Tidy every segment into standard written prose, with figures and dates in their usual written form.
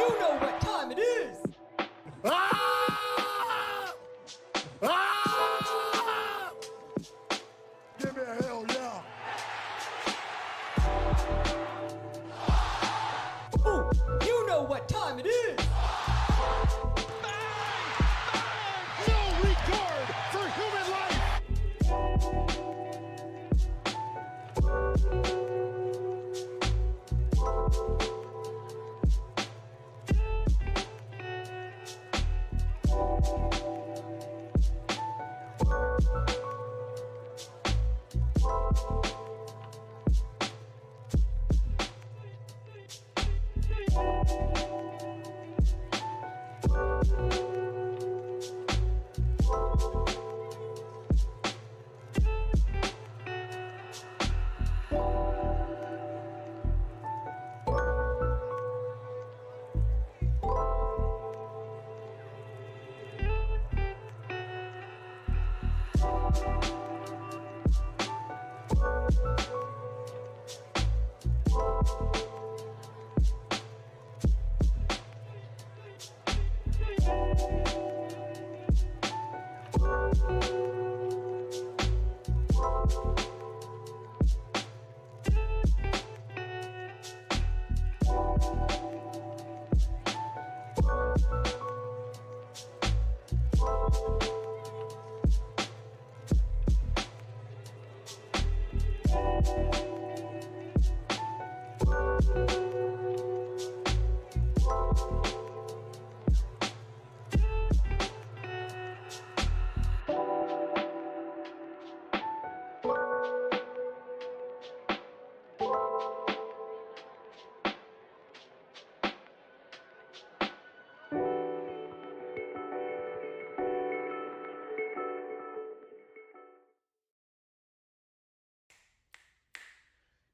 You know what time it is. Ah! Ah! Give me a hell yeah. Ooh, you know what time it is. No regard for human life.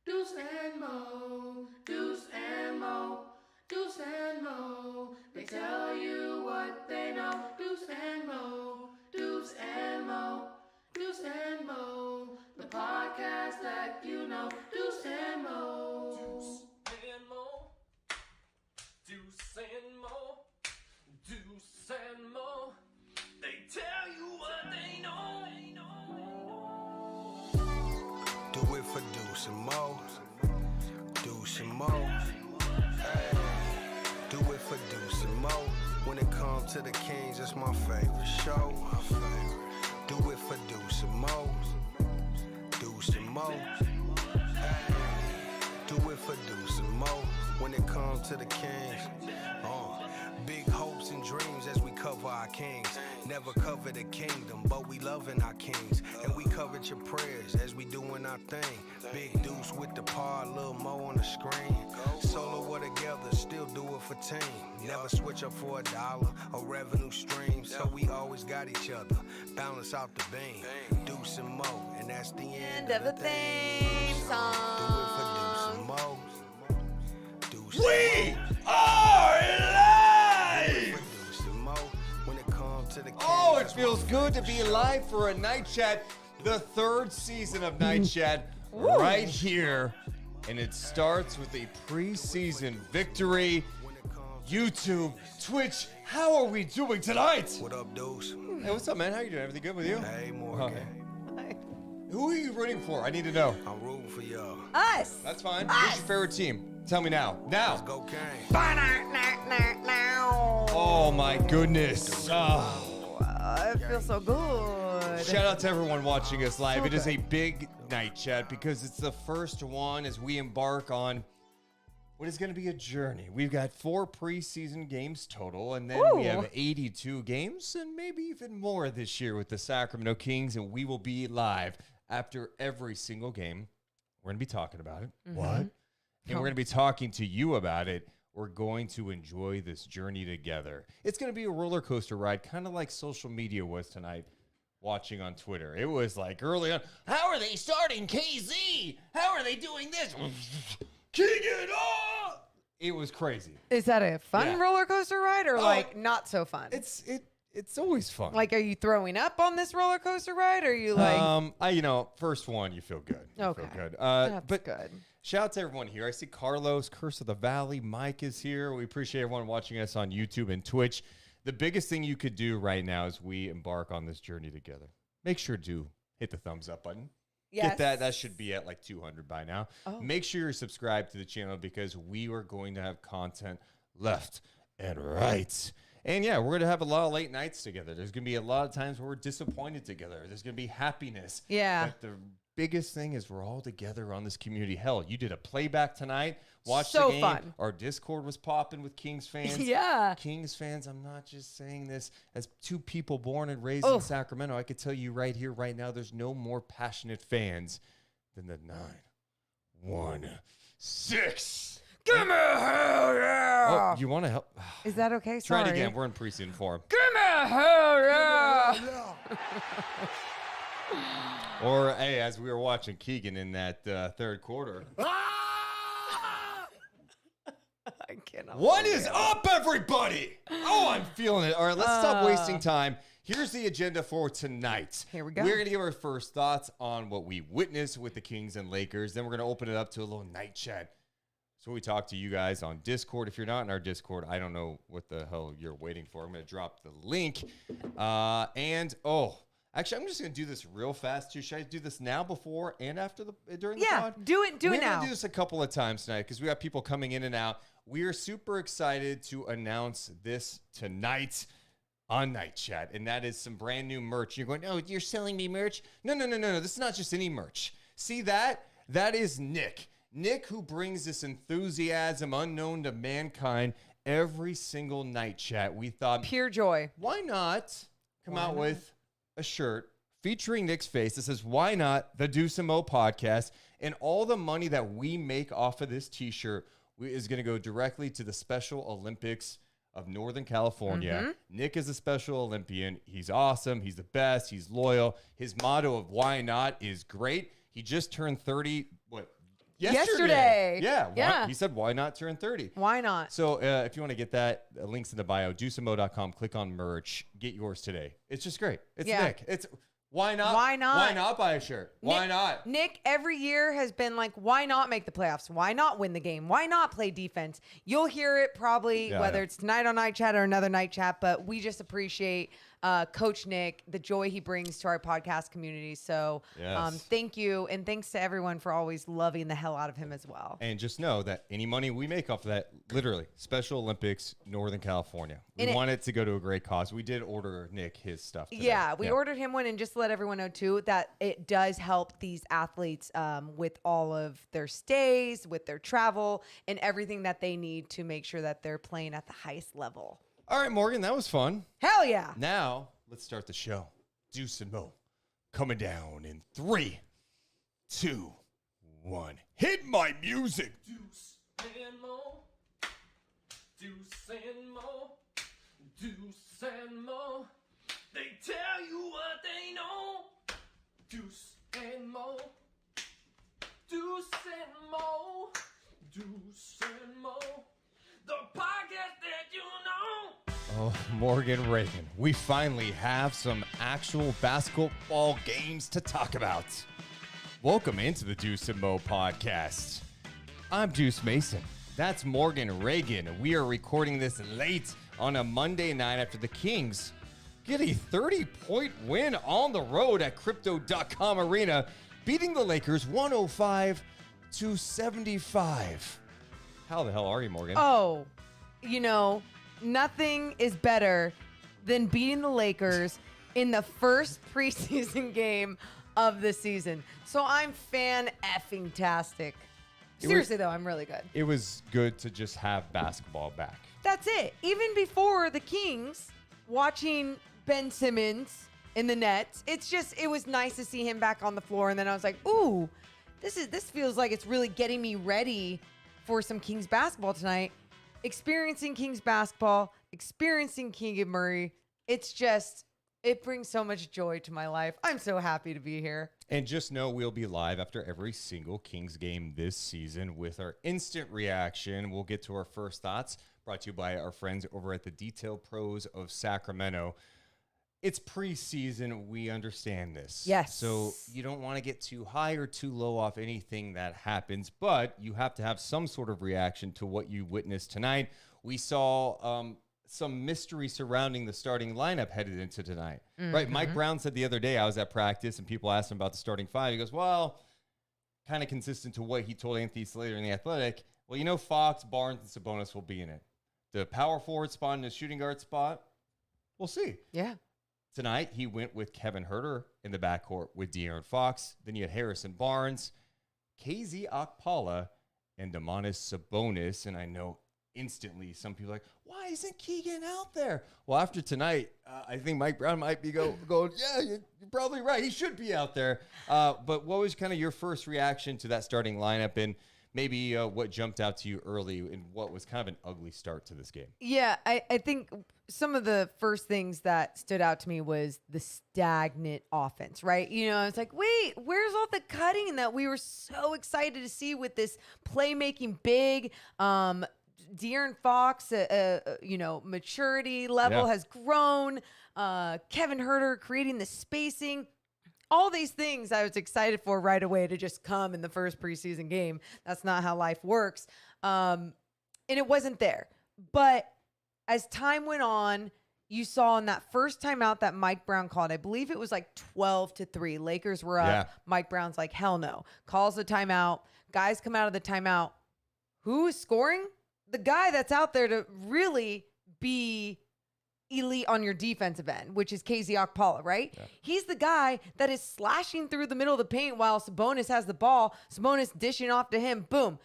Deuce and Mo, Deuce and Mo, Deuce and Mo. They tell you what they know. Deuce and Mo, Deuce and Mo, Deuce and Mo. The podcast that you know. Deuce and Mo. Deuce and Mo, Deuce and Mo, Deuce and Mo. They tell you what they know. Do it for Deuce and Mo, Deuce and Mo. Hey. Do it for Deuce and Mo. When it comes to the Kings, it's my favorite show. Do it for Deuce and Mo, Deuce and Mo. Hey. Do it for Deuce and Mo. When it comes to the Kings, big hopes and dreams as we cover our kings. Never cover the kingdom, but we loving our kings. And we covered your prayers as we doing our thing. Big Deuce with the par, Lil Mo on the screen. Solo or together, still do it for team. Never switch up for $1 or revenue stream. So we always got each other, balance out the beam. Deuce and Mo, and that's the end of the theme song. Do it for Deuce and Mo. Deuce We and Mo. are live! Oh, it feels good to be live for a Night Chat, the third season of Night Chat, right here. And it starts with a preseason victory. YouTube, Twitch, how are we doing tonight? What up, Deuce? Hey, what's up, man? How you doing? Everything good with you? Hey, Morgan. Who are you rooting for? I need to know. I'm rooting for y'all. Us. That's fine. Who's your favorite team? Tell me now. Now. Let's go, Kane. Oh, my goodness. It feels so good. Shout out to everyone watching us live. So it is a good. big Night Chat because it's the first one as we embark on what is going to be a journey. We've got 4 preseason games total, and then we have 82 games and maybe even more this year with the Sacramento Kings, and we will be live after every single game. We're going to be talking about it. What? And we're going to be talking to you about it. We're going to enjoy this journey together. It's going to be a roller coaster ride, kind of like social media was tonight, watching on Twitter. It was like early on, how are they starting KZ? How are they doing this? Keegan, It was crazy. Is that a fun Yeah. roller coaster ride or like not so fun? It's it's always fun. Like, are you throwing up on this roller coaster ride? Or are you like, first one, you feel good. You Okay. feel good. that's but good. shout out to everyone here. I see Carlos, Curse of the Valley, Mike is here. We appreciate everyone watching us on YouTube and Twitch. The biggest thing you could do right now as we embark on this journey together, make sure to hit the thumbs up button. Yes. Get that. That should be at like 200 by now. Oh. Make sure you're subscribed to the channel because we are going to have content left and right. And yeah, we're going to have a lot of late nights together. There's going to be a lot of times where we're disappointed together. There's going to be happiness. Yeah. But the biggest thing is we're all together on this community. Hell, you did a playback tonight. Watch So the game. fun. Our Discord was popping with Kings fans. Yeah. Kings fans, I'm not just saying this as two people born and raised in Sacramento. I could tell you right here, right now, there's no more passionate fans than the 9-1-6. Give me a hell yeah! Oh, you want to help? Is that okay? Try Sorry. it again. We're in preseason form. Give me a hell yeah! Yeah. Or, hey, as we were watching Keegan in that third quarter. I cannot. What is up, everybody? Oh, I'm feeling it. All right, let's stop wasting time. Here's the agenda for tonight. Here we go. We're going to give our first thoughts on what we witnessed with the Kings and Lakers. Then we're going to open it up to a little night chat. So we talk to you guys on Discord. If you're not in our Discord, I don't know what the hell you're waiting for. I'm going to drop the link. Actually, I'm just going to do this real fast, too. Should I do this now, before, and after during the pod? Do it We're now. going to do this a couple of times tonight because we got people coming in and out. We are super excited to announce this tonight on Night Chat, and that is some brand new merch. You're going, oh, you're selling me merch? No. This is not just any merch. See that? That is Nick. Nick, who brings this enthusiasm unknown to mankind every single Night Chat. We thought, Pure joy. why not come out with a shirt featuring Nick's face that says, why not the Deuce and Mo podcast? And all the money that we make off of this t-shirt is going to go directly to the Special Olympics of Northern California. Nick is a Special Olympian. He's awesome. He's the best. He's loyal. His motto of why not is great. He just turned 30, yesterday. Yeah. He said, why not turn 30? Why not? So if you want to get that, links in the bio, deuceandmo.com, click on merch, get yours today. It's just great. It's Nick. It's why not? Why not? Why not buy a shirt? Why not? Nick every year has been like, why not make the playoffs? Why not win the game? Why not play defense? You'll hear it probably whether it's tonight on Night Chat or another Night Chat, but we just appreciate Coach Nick, the joy he brings to our podcast community. So thank you. And thanks to everyone for always loving the hell out of him as well. And just know that any money we make off of that, literally, Special Olympics, Northern California. We want it to go to a great cause. We did order Nick his stuff today. Yeah, we ordered him one, and just to let everyone know, too, that it does help these athletes with all of their stays, with their travel, and everything that they need to make sure that they're playing at the highest level. All right, Morgan, that was fun. Hell yeah. Now, let's start the show. Deuce and Mo coming down in 3, 2, 1. Hit my music. Deuce and Mo. Deuce and Mo. Deuce and Mo. They tell you what they know. Deuce and Mo. Deuce and Mo. Deuce and Mo. The podcast that you know. Oh, Morgan Reagan, we finally have some actual basketball games to talk about. Welcome into the Deuce and Mo podcast. I'm Deuce Mason. That's Morgan Reagan. We are recording this late on a Monday night after the Kings get a 30-point win on the road at Crypto.com Arena, beating the Lakers 105-75. How the hell are you, Morgan? Oh, nothing is better than beating the Lakers in the first preseason game of the season. So I'm fan-effing-tastic. Seriously, though, I'm really good. It was good to just have basketball back. That's it. Even before the Kings, watching Ben Simmons in the Nets, it was nice to see him back on the floor. And then I was like, ooh, this feels like it's really getting me ready for some Kings basketball tonight. Experiencing Kings basketball, experiencing Keegan Murray. It brings so much joy to my life. I'm so happy to be here. And just know we'll be live after every single Kings game this season with our instant reaction. We'll get to our first thoughts, brought to you by our friends over at the Detail Pros of Sacramento. it's preseason. We understand this. Yes. So you don't want to get too high or too low off anything that happens, but you have to have some sort of reaction to what you witnessed tonight. We saw some mystery surrounding the starting lineup headed into tonight. Right? Mike Brown said the other day, I was at practice and people asked him about the starting five. He goes, well, kind of consistent to what he told Anthony Slater in The Athletic. Well, Fox, Barnes, and Sabonis will be in it. The power forward spot and the shooting guard spot, we'll see. Yeah. Tonight, he went with Kevin Huerter in the backcourt with De'Aaron Fox. Then you had Harrison Barnes, KZ Okpala, and Domantas Sabonis. And I know instantly some people are like, why isn't Keegan out there? Well, after tonight, I think Mike Brown might be going, yeah, you're probably right. He should be out there. But what was kind of your first reaction to that starting lineup, and maybe what jumped out to you early and what was kind of an ugly start to this game? Yeah, I think some of the first things that stood out to me was the stagnant offense, right? I was like, wait, where's all the cutting that we were so excited to see with this playmaking big? De'Aaron Fox, maturity level has grown. Kevin Huerter creating the spacing. All these things I was excited for right away to just come in the first preseason game. That's not how life works. And it wasn't there. But as time went on, you saw in that first timeout that Mike Brown called, I believe it was like 12-3. Lakers were up. Yeah. Mike Brown's like, hell no. Calls the timeout. Guys come out of the timeout. Who is scoring? The guy that's out there to really be elite on your defensive end, which is KZ Okpala, right? Yeah. He's the guy that is slashing through the middle of the paint while Sabonis has the ball. Sabonis dishing off to him. Boom.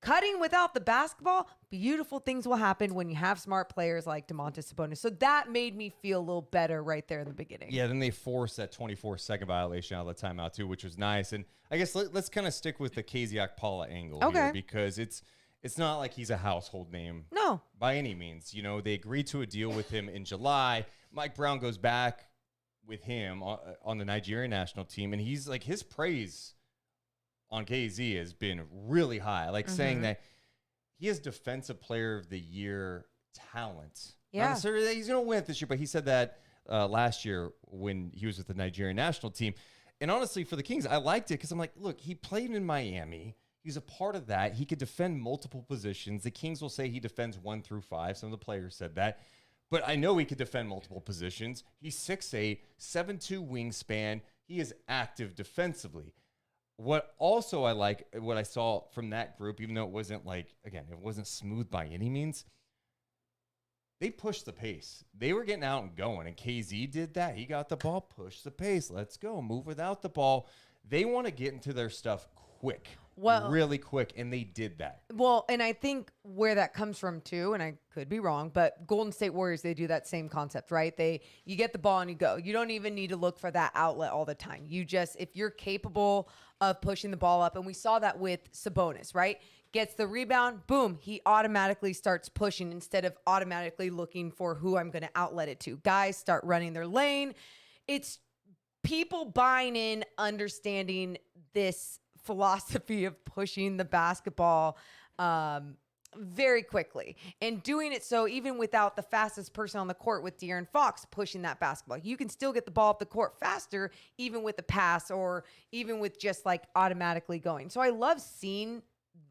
Cutting without the basketball, beautiful things will happen when you have smart players like Domantas Sabonis. So that made me feel a little better right there in the beginning. Yeah, then they forced that 24-second violation out of the timeout too, which was nice. And I guess let's kind of stick with the KZ Okpala angle here, because it's not like he's a household name. No. By any means. They agreed to a deal with him in July. Mike Brown goes back with him on the Nigerian national team, and he's like, his praise on KZ has been really high. Like saying that he has Defensive Player of the Year talent. Yeah. Not necessarily that he's going to win it this year, but he said that last year when he was with the Nigerian national team. And honestly, for the Kings, I liked it because I'm like, look, he played in Miami. He's a part of that. He could defend multiple positions. The Kings will say he defends 1 through 5. Some of the players said that. But I know he could defend multiple positions. He's 6'8", 7'2" wingspan. He is active defensively. What also I like, what I saw from that group, even though it wasn't it wasn't smooth by any means, they pushed the pace. They were getting out and going, and KZ did that. He got the ball, pushed the pace. Let's go. Move without the ball. They want to get into their stuff quick. Really quick, and they did that. Well, and I think where that comes from too, and I could be wrong, but Golden State Warriors, they do that same concept, right? You get the ball and you go. You don't even need to look for that outlet all the time. You just, if you're capable of pushing the ball up, and we saw that with Sabonis, right? Gets the rebound, boom, he automatically starts pushing instead of automatically looking for who I'm going to outlet it to. Guys start running their lane. It's people buying in, understanding this philosophy of pushing the basketball very quickly and doing it so even without the fastest person on the court with De'Aaron Fox pushing that basketball. You can still get the ball up the court faster even with the pass or even with just like automatically going. So I love seeing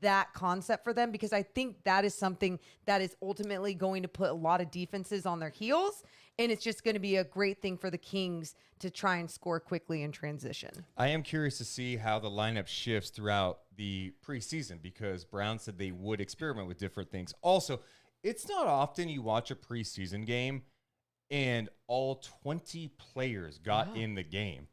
that concept for them because I think that is something that is ultimately going to put a lot of defenses on their heels. And it's just going to be a great thing for the Kings to try and score quickly in transition. I am curious to see how the lineup shifts throughout the preseason because Brown said they would experiment with different things. Also, it's not often you watch a preseason game and all 20 players got in the game.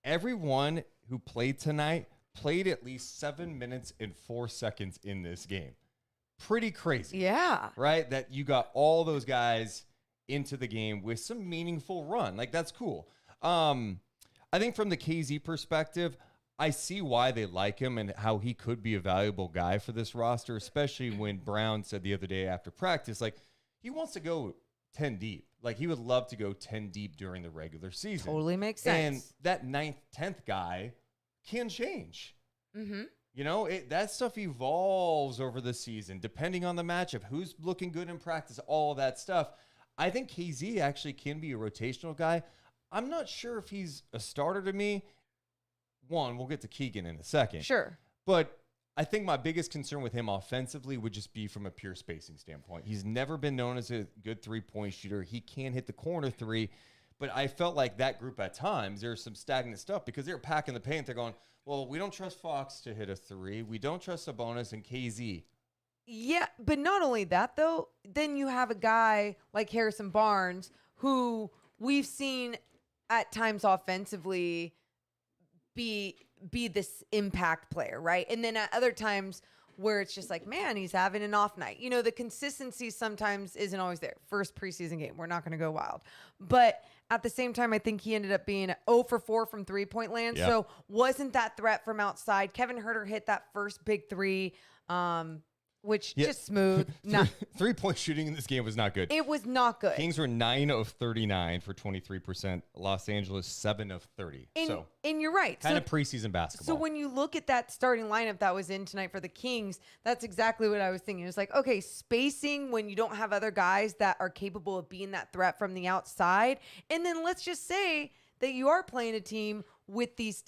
Everyone who played tonight played at least 7 minutes and 4 seconds in this game. Pretty crazy. Yeah. Right? That you got all those guys into the game with some meaningful run. Like, that's cool. I think from the KZ perspective, I see why they like him and how he could be a valuable guy for this roster, especially when Brown said the other day after practice, like, he wants to go 10 deep. Like, he would love to go 10 deep during the regular season. Totally makes sense. And that 9th, 10th guy can change. Mm-hmm. You know, that stuff evolves over the season, depending on the matchup, who's looking good in practice, all of that stuff. I think KZ actually can be a rotational guy. I'm not sure if he's a starter to me. One, we'll get to Keegan in a second. Sure. But I think my biggest concern with him offensively would just be from a pure spacing standpoint. He's never been known as a good three-point shooter. He can hit the corner three. But I felt like that group at times, there was some stagnant stuff because they were packing the paint. They're going, well, we don't trust Fox to hit a three. We don't trust Sabonis and KZ. Yeah, but not only that, though, then you have a guy like Harrison Barnes who we've seen at times offensively be this impact player, right? And then at other times where it's just like, man, he's having an off night. You know, the consistency sometimes isn't always there. First preseason game, we're not going to go wild. But at the same time, I think he ended up being 0 for 4 from three-point land. Yep. So wasn't that threat from outside. Kevin Huerter hit that first big three, which just smooth. Not, Three-point shooting in this game was not good. it was not good. Kings were 9 of 39 for 23%. Los Angeles 7 of 30. And you're right. Kind of preseason basketball. So when you look at that starting lineup that was in tonight for the Kings, that's exactly what I was thinking. It's like, okay, spacing when you don't have other guys that are capable of being that threat from the outside. And then let's just say that you are playing a team with these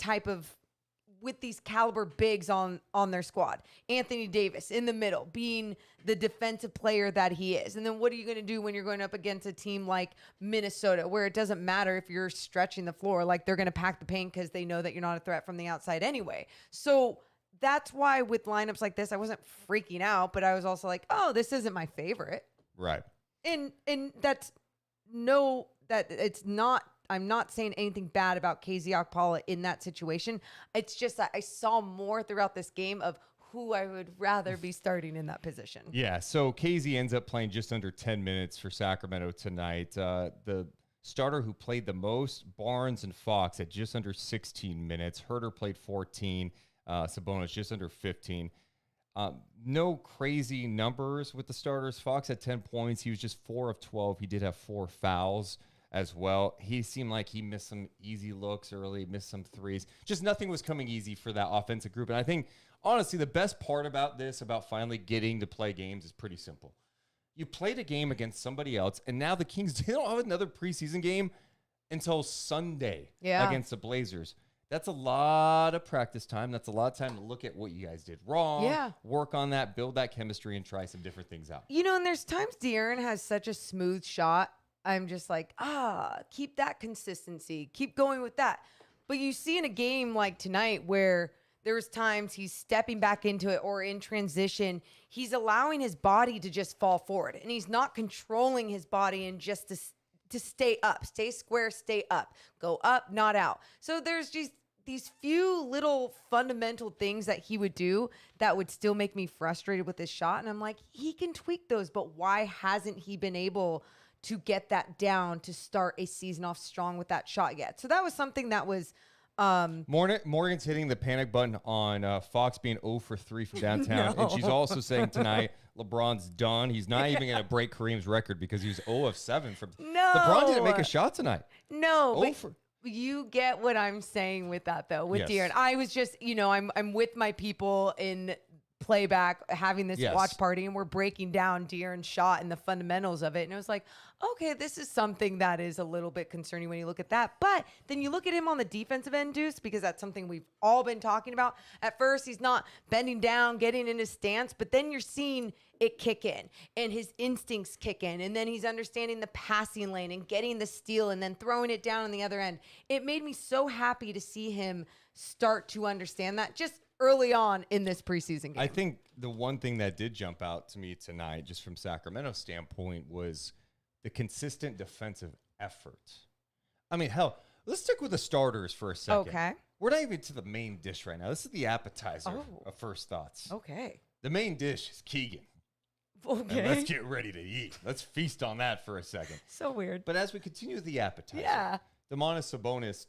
caliber bigs on their squad. Anthony Davis in the middle, being the defensive player that he is. And then what are you going to do when you're going up against a team like Minnesota, where it doesn't matter if you're stretching the floor, like they're going to pack the paint because they know that you're not a threat from the outside anyway. So that's why with lineups like this, I wasn't freaking out, but I was also like, oh, this isn't my favorite. Right. And it's not, I'm not saying anything bad about KZ Okpala in that situation. It's just that I saw more throughout this game of who I would rather be starting in that position. Yeah, so KZ ends up playing just under 10 minutes for Sacramento tonight. The starter who played the most, Barnes and Fox, at just under 16 minutes. Huerter played 14. Sabonis just under 15. No crazy numbers with the starters. Fox had 10 points. He was just 4 of 12. He did have 4 fouls as well. He seemed like he missed some easy looks early, missed some threes. Just nothing was coming easy for that offensive group. And I think, honestly, the best part about this, about finally getting to play games, is pretty simple. You played a game against somebody else, and now the Kings, they don't have another preseason game until Sunday against the Blazers. That's a lot of practice time. That's a lot of time to look at what you guys did wrong, work on that, build that chemistry, and try some different things out. You know, and there's times De'Aaron has such a smooth shot. I'm just like, keep that consistency. Keep going with that. But you see in a game like tonight where there's times he's stepping back into it or in transition, he's allowing his body to just fall forward. And he's not controlling his body and just to stay up, stay square, stay up, go up, not out. So there's just these few little fundamental things that he would do that would still make me frustrated with his shot. And I'm like, he can tweak those, but why hasn't he been able to get that down to start a season off strong with that shot yet? So that was something that was Morgan's hitting the panic button on Fox being 0 for 3 from downtown. And she's also saying tonight LeBron's done. He's not even going to break Kareem's record because he was 0 of 7 from LeBron didn't make a shot tonight. No, you get what I'm saying with that though, with De'Aaron. I was just, I'm with my people in playback having this watch party, and we're breaking down De'Aaron's shot and the fundamentals of it. And it was like, okay, this is something that is a little bit concerning when you look at that. But then you look at him on the defensive end, Deuce, because that's something we've all been talking about. At first, he's not bending down, getting in his stance, but then you're seeing it kick in and his instincts kick in. And then he's understanding the passing lane and getting the steal and then throwing it down on the other end. It made me so happy to see him start to understand that just early on in this preseason game. I think the one thing that did jump out to me tonight, just from Sacramento's standpoint, was the consistent defensive effort. I mean, hell, let's stick with the starters for a second. Okay. We're not even to the main dish right now. This is the appetizer of first thoughts. Okay. The main dish is Keegan. Okay. And let's get ready to eat. Let's feast on that for a second. So weird. But as we continue with the appetizer, Domantas Sabonis,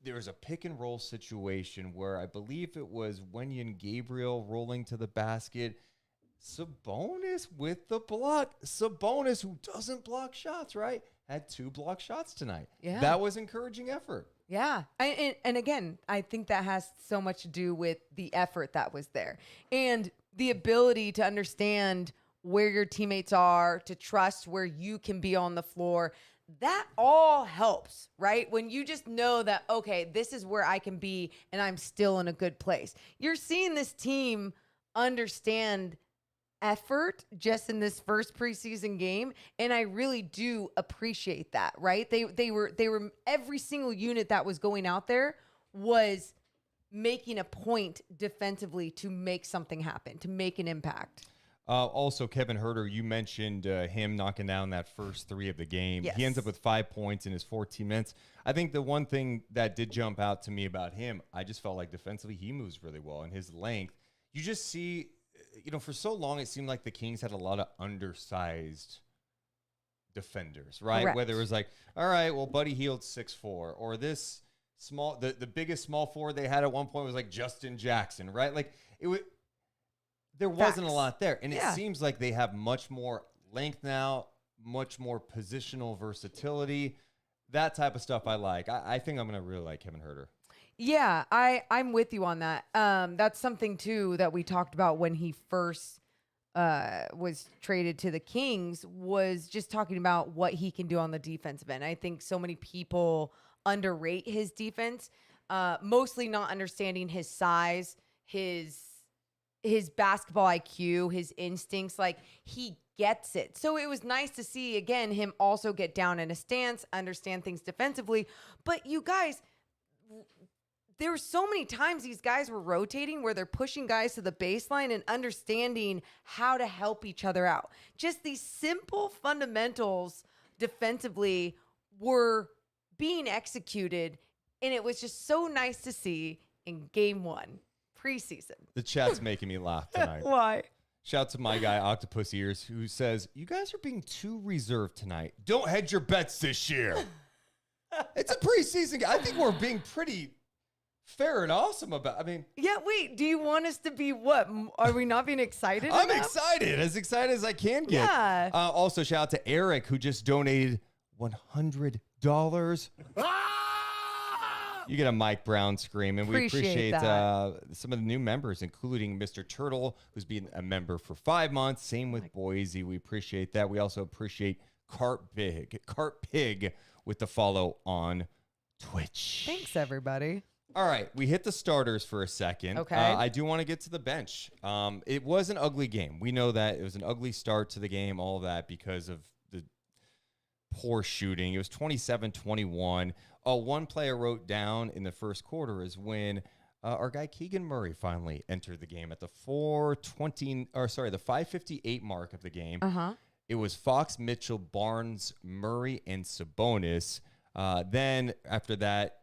there was a pick and roll situation where I believe it was Wenyen Gabriel rolling to the basket. Sabonis with the block. Sabonis, who doesn't block shots, right? Had 2 block shots tonight. Yeah. That was encouraging effort. Yeah. And again, I think that has so much to do with the effort that was there and the ability to understand where your teammates are, to trust where you can be on the floor. that all helps, right? When you just know that, okay, this is where I can be and I'm still in a good place. You're seeing this team understand effort just in this first preseason game, and I really do appreciate that, right? They were every single unit that was going out there was making a point defensively to make something happen, to make an impact. Also, Kevin Huerter, you mentioned him knocking down that first 3 of the game. Yes. He ends up with 5 points in his 14 minutes. I think the one thing that did jump out to me about him, I just felt like defensively he moves really well, and his length. You just see, for so long it seemed like the Kings had a lot of undersized defenders, right? Correct. Whether it was like, all right, well, Buddy Hield's 6'4", or this small, the biggest small forward they had at one point was like Justin Jackson, right? Like it would. There wasn't a lot there. And it seems like they have much more length now, much more positional versatility. That type of stuff I like. I think I'm going to really like Kevin Huerter. Yeah, I'm with you on that. That's something, too, that we talked about when he first was traded to the Kings, was just talking about what he can do on the defensive end. I think so many people underrate his defense, mostly not understanding his size, his basketball IQ, his instincts. Like, he gets it. So it was nice to see, again, him also get down in a stance, understand things defensively. But you guys, there were so many times these guys were rotating where they're pushing guys to the baseline and understanding how to help each other out. Just these simple fundamentals defensively were being executed, and it was just so nice to see in game 1. Preseason. The chat's making me laugh tonight. Why? Shout to my guy, Octopus Ears, who says, you guys are being too reserved tonight. Don't hedge your bets this year. It's a preseason game. I think we're being pretty fair and awesome about Yeah, wait, do you want us to be what? Are we not being excited I'm enough? excited as I can get. Yeah. Also, shout out to Eric, who just donated $100. You get a Mike Brown scream, and we appreciate some of the new members, including Mr. Turtle, who's been a member for 5 months. Same with Boise. We appreciate that. We also appreciate Cart Pig with the follow on Twitch. Thanks, everybody. All right, we hit the starters for a second. Okay. I do want to get to the bench. It was an ugly game. We know that. It was an ugly start to the game, all of that, because of the poor shooting. It was 27-21. One player wrote down in the first quarter is when our guy Keegan Murray finally entered the game at the 5:58 mark of the game. It was Fox, Mitchell, Barnes, Murray, and Sabonis. Then after that,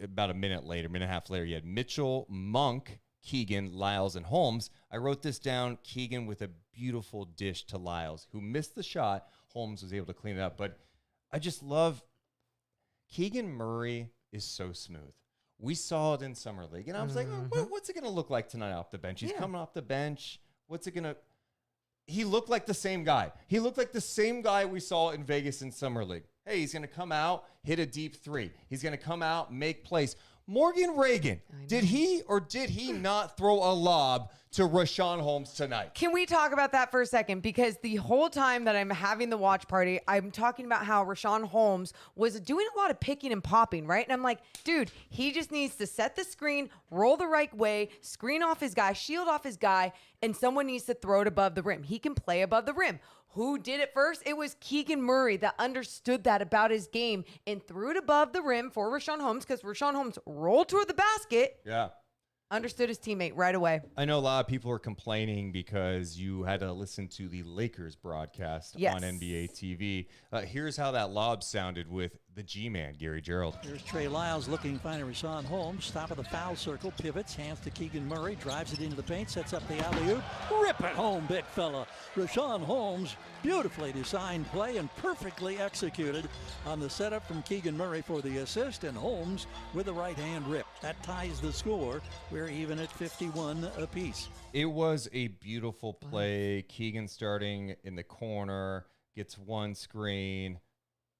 about a minute and a half later, you had Mitchell, Monk, Keegan, Lyles, and Holmes. I wrote this down. Keegan with a beautiful dish to Lyles, who missed the shot. Holmes was able to clean it up. But I just love Keegan Murray is so smooth. We saw it in Summer League, and I was like, what's it going to look like tonight off the bench? He's coming off the bench. What's it going to... He looked like the same guy. He looked like the same guy we saw in Vegas in Summer League. Hey, he's going to come out, hit a deep 3. He's going to come out, make plays. Morgan Reagan, did he or did he not throw a lob to Richaun Holmes tonight? Can we talk about that for a second? Because the whole time that I'm having the watch party, I'm talking about how Richaun Holmes was doing a lot of picking and popping, right? And I'm like, dude, he just needs to set the screen, roll the right way, screen off his guy, shield off his guy, and someone needs to throw it above the rim. He can play above the rim. Who did it first? It was Keegan Murray that understood that about his game and threw it above the rim for Richaun Holmes, because Richaun Holmes rolled toward the basket. Yeah. Understood his teammate right away. I know a lot of people are complaining because you had to listen to the Lakers broadcast on NBA TV. Here's how that lob sounded with the G-Man, Gary Gerald. Here's Trey Lyles looking, finding Richaun Holmes. Top of the foul circle, pivots, hands to Keegan Murray, drives it into the paint, sets up the alley-oop. Rip it home, big fella. Richaun Holmes, beautifully designed play and perfectly executed on the setup from Keegan Murray for the assist, and Holmes with the right-hand rip. That ties the score. We're even at 51 apiece. It was a beautiful play. Keegan starting in the corner, gets one screen.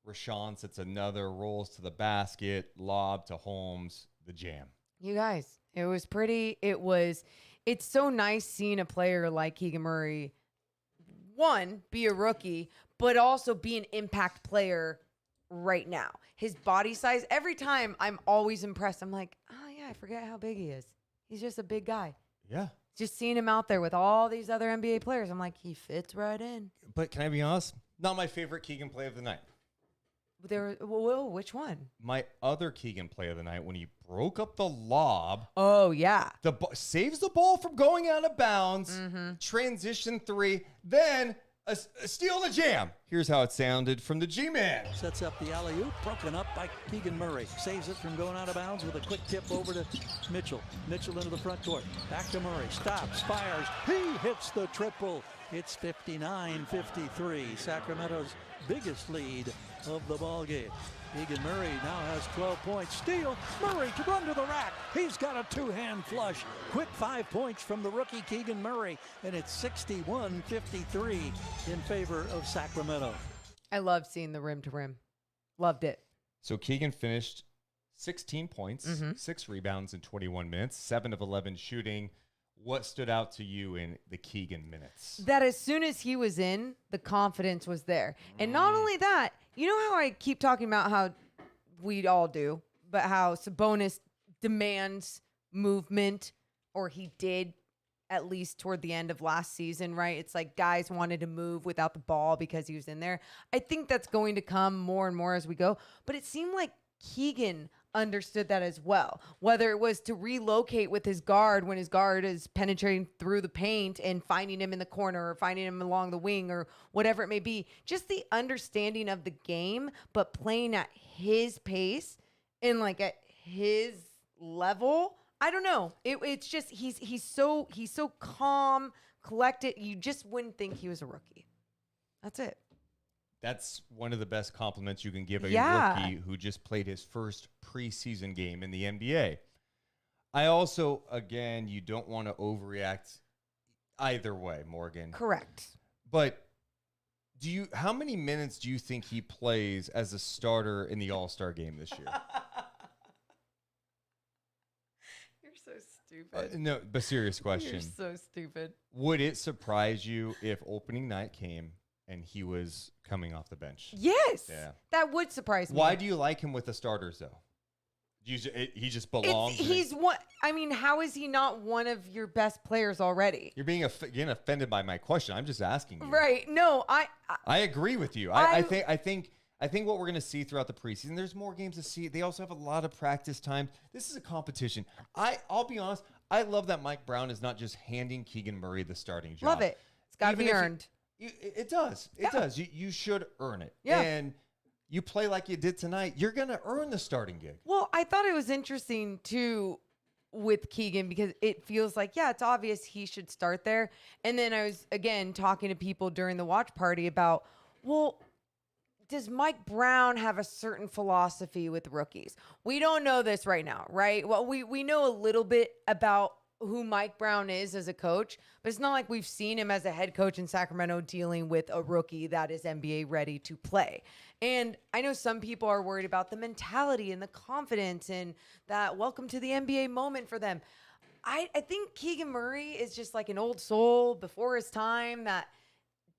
Richaun sets another, rolls to the basket, lob to Holmes, the jam. You guys, it was pretty. It's so nice seeing a player like Keegan Murray, one, be a rookie, but also be an impact player right now. His body size, every time I'm always impressed. I'm like, oh yeah, I forget how big he is. He's just a big guy. Yeah. Just seeing him out there with all these other NBA players, I'm like, he fits right in. But can I be honest? Not my favorite Keegan play of the night. Whoa, which one? My other Keegan play of the night when he broke up the lob. Oh, yeah. Saves the ball from going out of bounds. Transition 3. Then a steal and a jam. Here's how it sounded from the G-Man. Sets up the alley-oop, broken up by Keegan Murray. Saves it from going out of bounds with a quick tip over to Mitchell. Mitchell into the front court. Back to Murray. Stops, fires. He hits the triple. It's 59-53. Sacramento's biggest lead of the ball game. Keegan Murray now has 12 points. Steal. Murray to run to the rack. He's got a two-hand flush. Quick 5 points from the rookie Keegan Murray, and it's 61-53 in favor of Sacramento. I love seeing the rim to rim. Loved it. So Keegan finished 16 points, 6 rebounds in 21 minutes, 7 of 11 shooting. What stood out to you in the Keegan minutes? That as soon as he was in, the confidence was there. And not only that, you know how I keep talking about how we all do, but how Sabonis demands movement, or he did at least toward the end of last season, right? It's like guys wanted to move without the ball because he was in there. I think that's going to come more and more as we go. But it seemed like Keegan understood that as well, whether it was to relocate with his guard when his guard is penetrating through the paint and finding him in the corner or finding him along the wing or whatever it may be. Just the understanding of the game, but playing at his pace and like at his level. I don't know. It's just he's so calm, collected. You just wouldn't think he was a rookie. That's it. That's one of the best compliments you can give a Yeah. rookie who just played his first preseason game in the NBA. I also, again, you don't want to overreact either way, Morgan. Correct. But how many minutes do you think he plays as a starter in the All-Star game this year? You're so stupid. No, but serious question. You're so stupid. Would it surprise you if opening night came and he was coming off the bench? Yes. Yeah. That would surprise me. Why do you like him with the starters, though? He just belongs. He's one. I mean, how is he not one of your best players already? You're getting offended by my question. I'm just asking you. Right. No, I agree with you. I think what we're going to see throughout the preseason, there's more games to see. They also have a lot of practice time. This is a competition. I'll be honest. I love that Mike Brown is not just handing Keegan Murray the starting job. Love it. It's got to be earned. It does. It does. You should earn it. Yeah. And you play like you did tonight, you're going to earn the starting gig. Well, I thought it was interesting, too, with Keegan because it feels like, yeah, it's obvious he should start there. And then I was, again, talking to people during the watch party about, well, does Mike Brown have a certain philosophy with rookies? We don't know this right now, right? Well, we know a little bit about who Mike Brown is as a coach, but it's not like we've seen him as a head coach in Sacramento dealing with a rookie that is NBA ready to play. And I know some people are worried about the mentality and the confidence and that welcome to the NBA moment for them. I think Keegan Murray is just like an old soul before his time that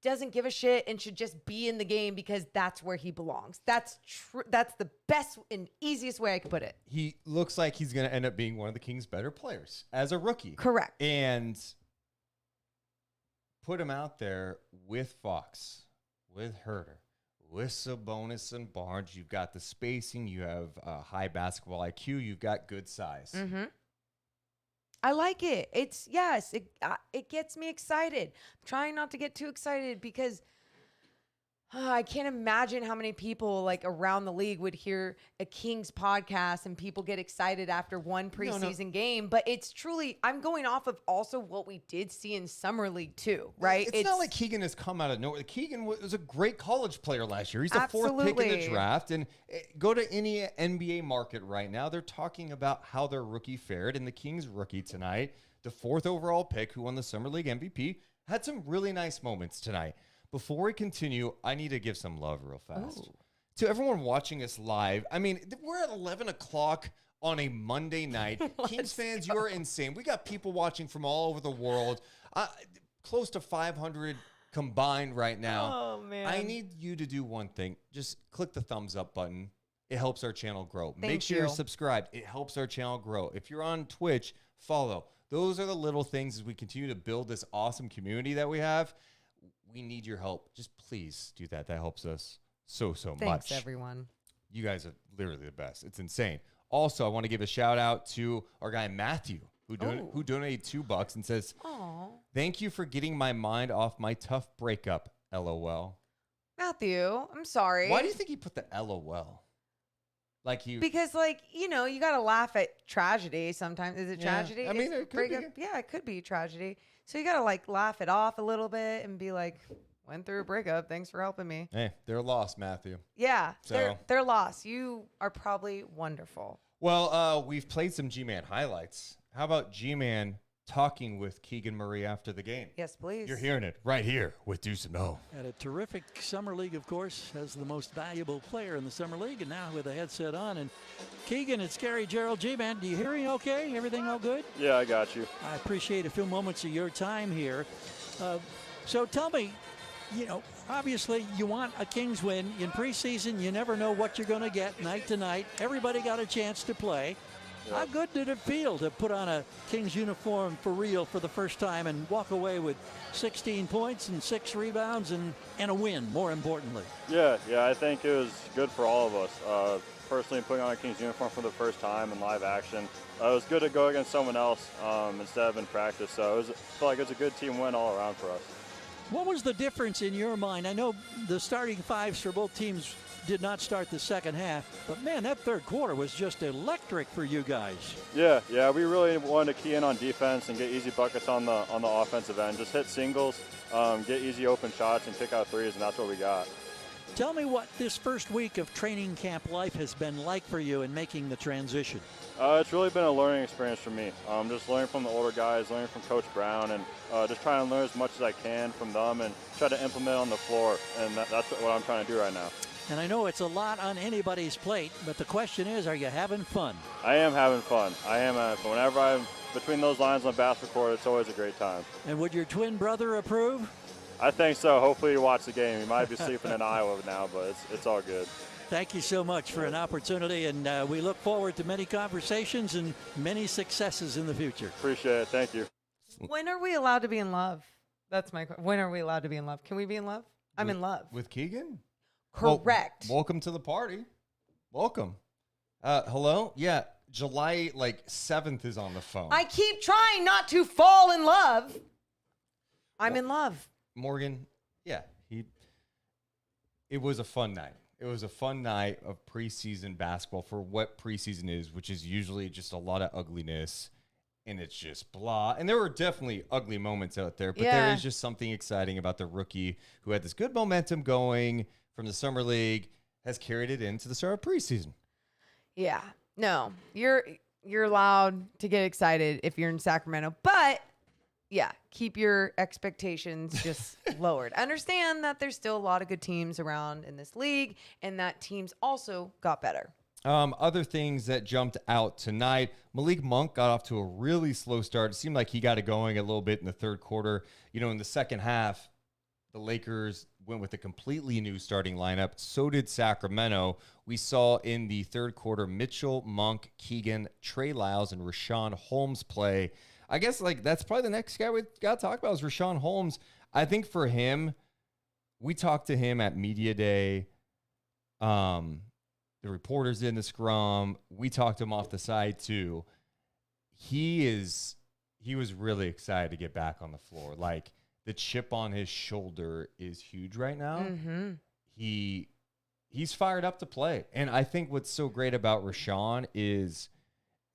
doesn't give a shit and should just be in the game because that's where he belongs. That's true. That's the best and easiest way I could put it. He looks like he's going to end up being one of the Kings' better players as a rookie. Correct. And put him out there with Fox, with Herter, with Sabonis and Barnes. You've got the spacing. You have high basketball IQ. You've got good size. Mm-hmm. I like it. It gets me excited. I'm trying not to get too excited because I can't imagine how many people like around the league would hear a Kings podcast and people get excited after one preseason game. But it's truly, I'm going off of also what we did see in Summer League too, right? It's not like Keegan has come out of nowhere. Keegan was a great college player last year. He's the fourth pick in the draft. And go to any NBA market right now. They're talking about how their rookie fared. And the Kings rookie tonight, the 4th overall pick who won the Summer League MVP, had some really nice moments tonight. Before we continue, I need to give some love real fast. Ooh. To everyone watching us live, I mean, we're at 11 o'clock on a Monday night. Kings fans, you are insane. We got people watching from all over the world. Close to 500 combined right now. Oh, man. I need you to do one thing. Just click the thumbs up button. It helps our channel grow. Make Thank sure you're you. subscribed. It helps our channel grow. If you're on Twitch, follow. Those are the little things as we continue to build this awesome community that we have. We need your help. Just please do that. That helps us so much. Thanks, everyone. You guys are literally the best. It's insane. Also, I want to give a shout out to our guy Matthew, who donated $2 and says, Aw. "Thank you for getting my mind off my tough breakup. LOL." Matthew, I'm sorry. Why do you think he put the LOL? Like you? Because, like, you know, you got to laugh at tragedy sometimes. Is it Yeah. tragedy? I mean, Is it could be. Yeah, it could be tragedy. So you got to, like, laugh it off a little bit and be like, went through a breakup. Thanks for helping me. Hey, they're lost, Matthew. Yeah, So- they're lost. You are probably wonderful. Well, we've played some G-Man highlights. How about G-Man talking with Keegan Murray after the game? Yes, please. You're hearing it right here with Deuce and Mo. Had a terrific summer league, of course, as the most valuable player in the summer league, and now with a headset on. And Keegan, it's Gary Gerald. G-Man, do you hear me okay? Everything all good? Yeah, I got you. I appreciate a few moments of your time here. So tell me, you know, obviously you want a Kings win. In preseason, you never know what you're going to get night to night. Everybody got a chance to play. Yeah. How good did it feel to put on a Kings uniform for real for the first time and walk away with 16 points and 6 rebounds and a win, more importantly? Yeah, I think it was good for all of us. Personally, putting on a Kings uniform for the first time in live action, it was good to go against someone else instead of in practice. So I felt like it was a good team win all around for us. What was the difference in your mind? I know the starting fives for both teams did not start the second half, but man, that third quarter was just electric for you guys. Yeah, we really wanted to key in on defense and get easy buckets on the offensive end. Just hit singles, get easy open shots, and kick out threes, and that's what we got. Tell me what this first week of training camp life has been like for you in making the transition. It's really been a learning experience for me. Just learning from the older guys, learning from Coach Brown, and just trying to learn as much as I can from them and try to implement on the floor. And that's what I'm trying to do right now. And I know it's a lot on anybody's plate, but the question is, are you having fun? I am having fun. Whenever I'm between those lines on the basketball court, it's always a great time. And would your twin brother approve? I think so. Hopefully you watch the game. He might be sleeping in Iowa now, but it's all good. Thank you so much for an opportunity, and we look forward to many conversations and many successes in the future. Appreciate it. Thank you. When are we allowed to be in love? That's my question. When are we allowed to be in love? Can we be in love? I'm in love. With Keegan? Correct. Well, welcome to the party. Welcome. Hello? Yeah, July 7th is on the phone. I keep trying not to fall in love. I'm in love. Morgan, yeah, it was a fun night. It was a fun night of preseason basketball for what preseason is, which is usually just a lot of ugliness, and it's just blah. And there were definitely ugly moments out there, but there is just something exciting about the rookie who had this good momentum going from the summer league, has carried it into the start of preseason. Yeah. No, you're allowed to get excited if you're in Sacramento, but yeah, keep your expectations just lowered. Understand that there's still a lot of good teams around in this league and that teams also got better. Other things that jumped out tonight, Malik Monk got off to a really slow start. It seemed like he got it going a little bit in the third quarter. You know, in the second half, the Lakers went with a completely new starting lineup. So did Sacramento. We saw in the third quarter Mitchell, Monk, Keegan, Trey Lyles, and Richaun Holmes play. I guess that's probably the next guy we got to talk about is Richaun Holmes. I think for him, we talked to him at Media Day. The reporters in the scrum. We talked to him off the side too. He was really excited to get back on the floor. Like, the chip on his shoulder is huge right now. Mm-hmm. He's fired up to play. And I think what's so great about Richaun is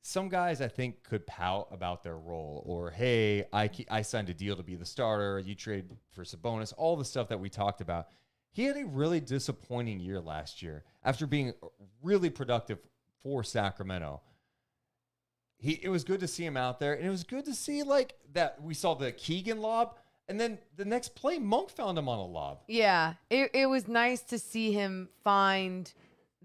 some guys I think could pout about their role or, hey, I signed a deal to be the starter. You trade for Sabonis, all the stuff that we talked about. He had a really disappointing year last year after being really productive for Sacramento. It was good to see him out there, and it was good to see that we saw the Keegan lob, and then the next play, Monk found him on a lob. Yeah, it was nice to see him find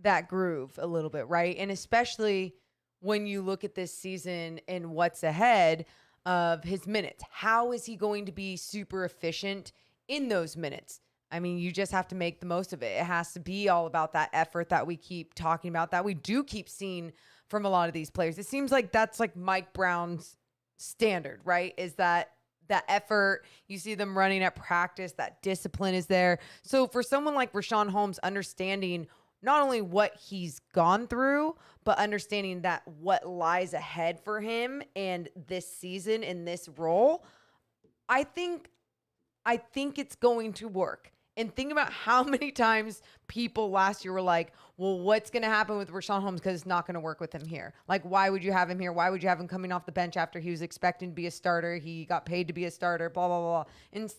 that groove a little bit, right? And especially when you look at this season and what's ahead of his minutes. How is he going to be super efficient in those minutes. I mean, you just have to make the most of it. It has to be all about that effort that we keep talking about, that we do keep seeing from a lot of these players. It seems like that's like Mike Brown's standard, right? Is that effort. You see them running at practice, that discipline is there. So for someone like Richaun Holmes, understanding not only what he's gone through, but understanding that what lies ahead for him and this season in this role, I think it's going to work. And think about how many times people last year were like, well, what's going to happen with Richaun Holmes because it's not going to work with him here. Like, why would you have him here? Why would you have him coming off the bench after he was expecting to be a starter? He got paid to be a starter, blah, blah, blah. And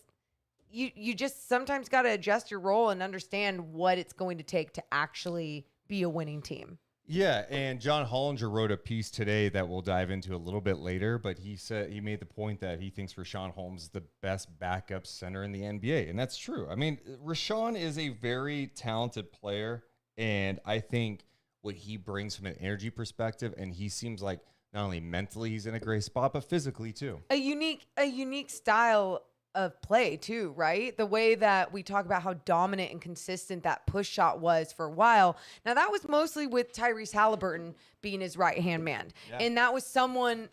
you just sometimes got to adjust your role and understand what it's going to take to actually be a winning team. Yeah, and John Hollinger wrote a piece today that we'll dive into a little bit later, but he made the point that he thinks Richaun Holmes is the best backup center in the NBA, and that's true. I mean, Richaun is a very talented player, and I think what he brings from an energy perspective, and he seems like not only mentally he's in a great spot, but physically too. A unique style of play too, right? The way that we talk about how dominant and consistent that push shot was for a while. Now that was mostly with Tyrese Halliburton being his right-hand man. Yeah. And that was someone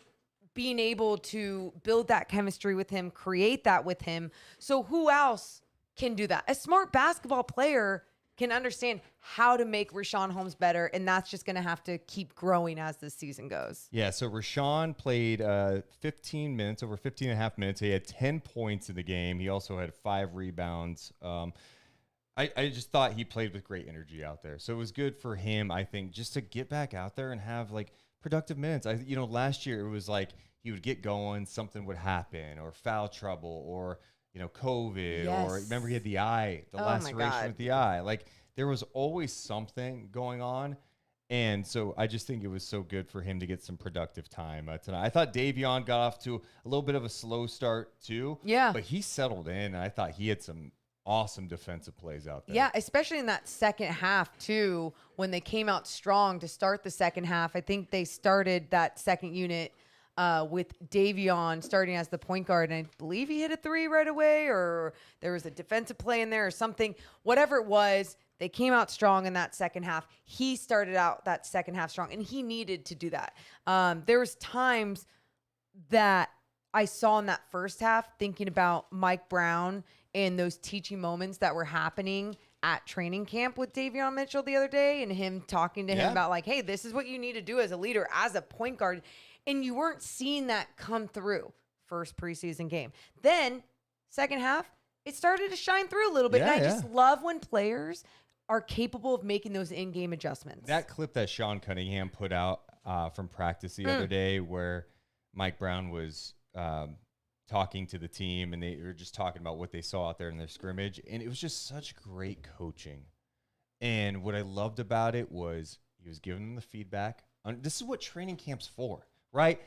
being able to build that chemistry with him, create that with him. So who else can do that? A smart basketball player can understand how to make Richaun Holmes better, and that's just going to have to keep growing as the season goes. Yeah, so Richaun played 15 minutes, over 15 and a half minutes. He had 10 points in the game. He also had 5 rebounds. I just thought he played with great energy out there. So it was good for him, I think, just to get back out there and have, like, productive minutes. Last year it was like he would get going, something would happen, or foul trouble, or COVID, yes. or remember he had the laceration with the eye. Like, there was always something going on. And so I just think it was so good for him to get some productive time tonight. I thought Davion got off to a little bit of a slow start too. Yeah. But he settled in, and I thought he had some awesome defensive plays out there. Yeah, especially in that second half too, when they came out strong to start the second half. I think they started that second unit with Davion starting as the point guard, and I believe he hit a 3 right away, or there was a defensive play in there or something. Whatever it was, they came out strong in that second half. He started out that second half strong, and he needed to do that. There was times that I saw in that first half thinking about Mike Brown and those teaching moments that were happening at training camp with Davion Mitchell the other day, and him talking to him about, like, hey, this is what you need to do as a leader, as a point guard. And you weren't seeing that come through first preseason game. Then second half, it started to shine through a little bit. Yeah, and I just love when players are capable of making those in-game adjustments. That clip that Sean Cunningham put out from practice the other day, where Mike Brown was talking to the team, and they were just talking about what they saw out there in their scrimmage, and it was just such great coaching. And what I loved about it was he was giving them the feedback. This is what training camp's for. Right?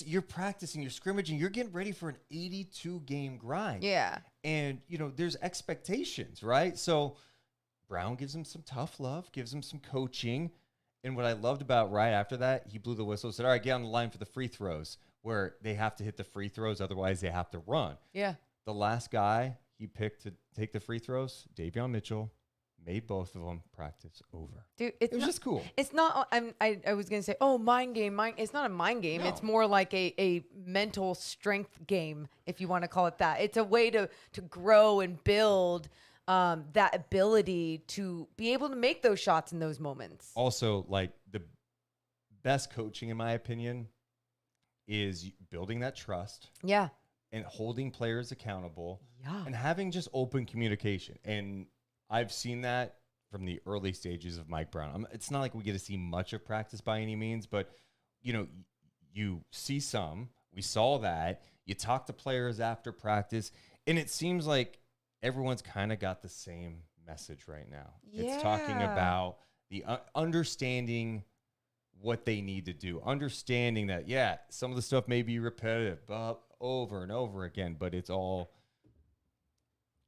You're practicing, you're scrimmaging, you're getting ready for an 82-game grind. Yeah. And, there's expectations, right? So Brown gives him some tough love, gives him some coaching. And what I loved about right after that, he blew the whistle, said, all right, get on the line for the free throws, where they have to hit the free throws, otherwise they have to run. Yeah. The last guy he picked to take the free throws, Davion Mitchell, made both of them practice over. Dude, it was just cool. It's not, I was going to say, mind game. It's not a mind game. No. It's more like a mental strength game, if you want to call it that. It's a way to grow and build that ability to be able to make those shots in those moments. Also, like, the best coaching, in my opinion, is building that trust. Yeah. And holding players accountable. Yeah. And having just open communication. And I've seen that from the early stages of Mike Brown. It's not like we get to see much of practice by any means, but, you see some. We saw that. You talk to players after practice, and it seems like everyone's kind of got the same message right now. Yeah. It's talking about the understanding what they need to do, understanding that, some of the stuff may be repetitive, but over and over again, but it's all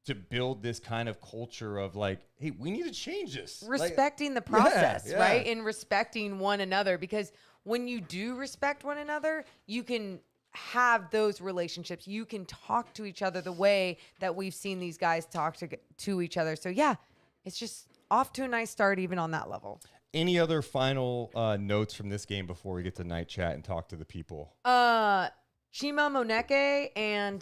to build this kind of culture of, like, hey, we need to change this. Respecting the process, right? Yeah. And respecting one another, because when you do respect one another, you can have those relationships. You can talk to each other the way that we've seen these guys talk to each other. So yeah, it's just off to a nice start even on that level. Any other final notes from this game before we get to night chat and talk to the people? Chima Moneke and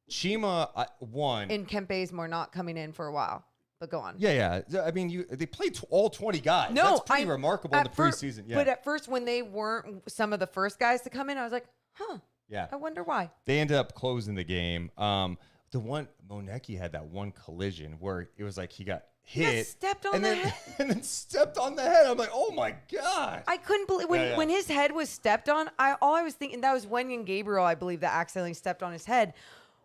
Chima won. and Kemp Bazemore not coming in for a while. But go on. Yeah. I mean, they played all 20 guys. No, that's pretty remarkable in the preseason. Yeah. But at first, when they weren't some of the first guys to come in, I was like, huh. Yeah. I wonder why. They ended up closing the game. The one Moneke had that one collision where it was like he got hit, stepped on the head. and then stepped on the head. I'm like, oh my god! I couldn't believe when his head was stepped on. All I was thinking that was Wenyan Gabriel, I believe, that accidentally stepped on his head.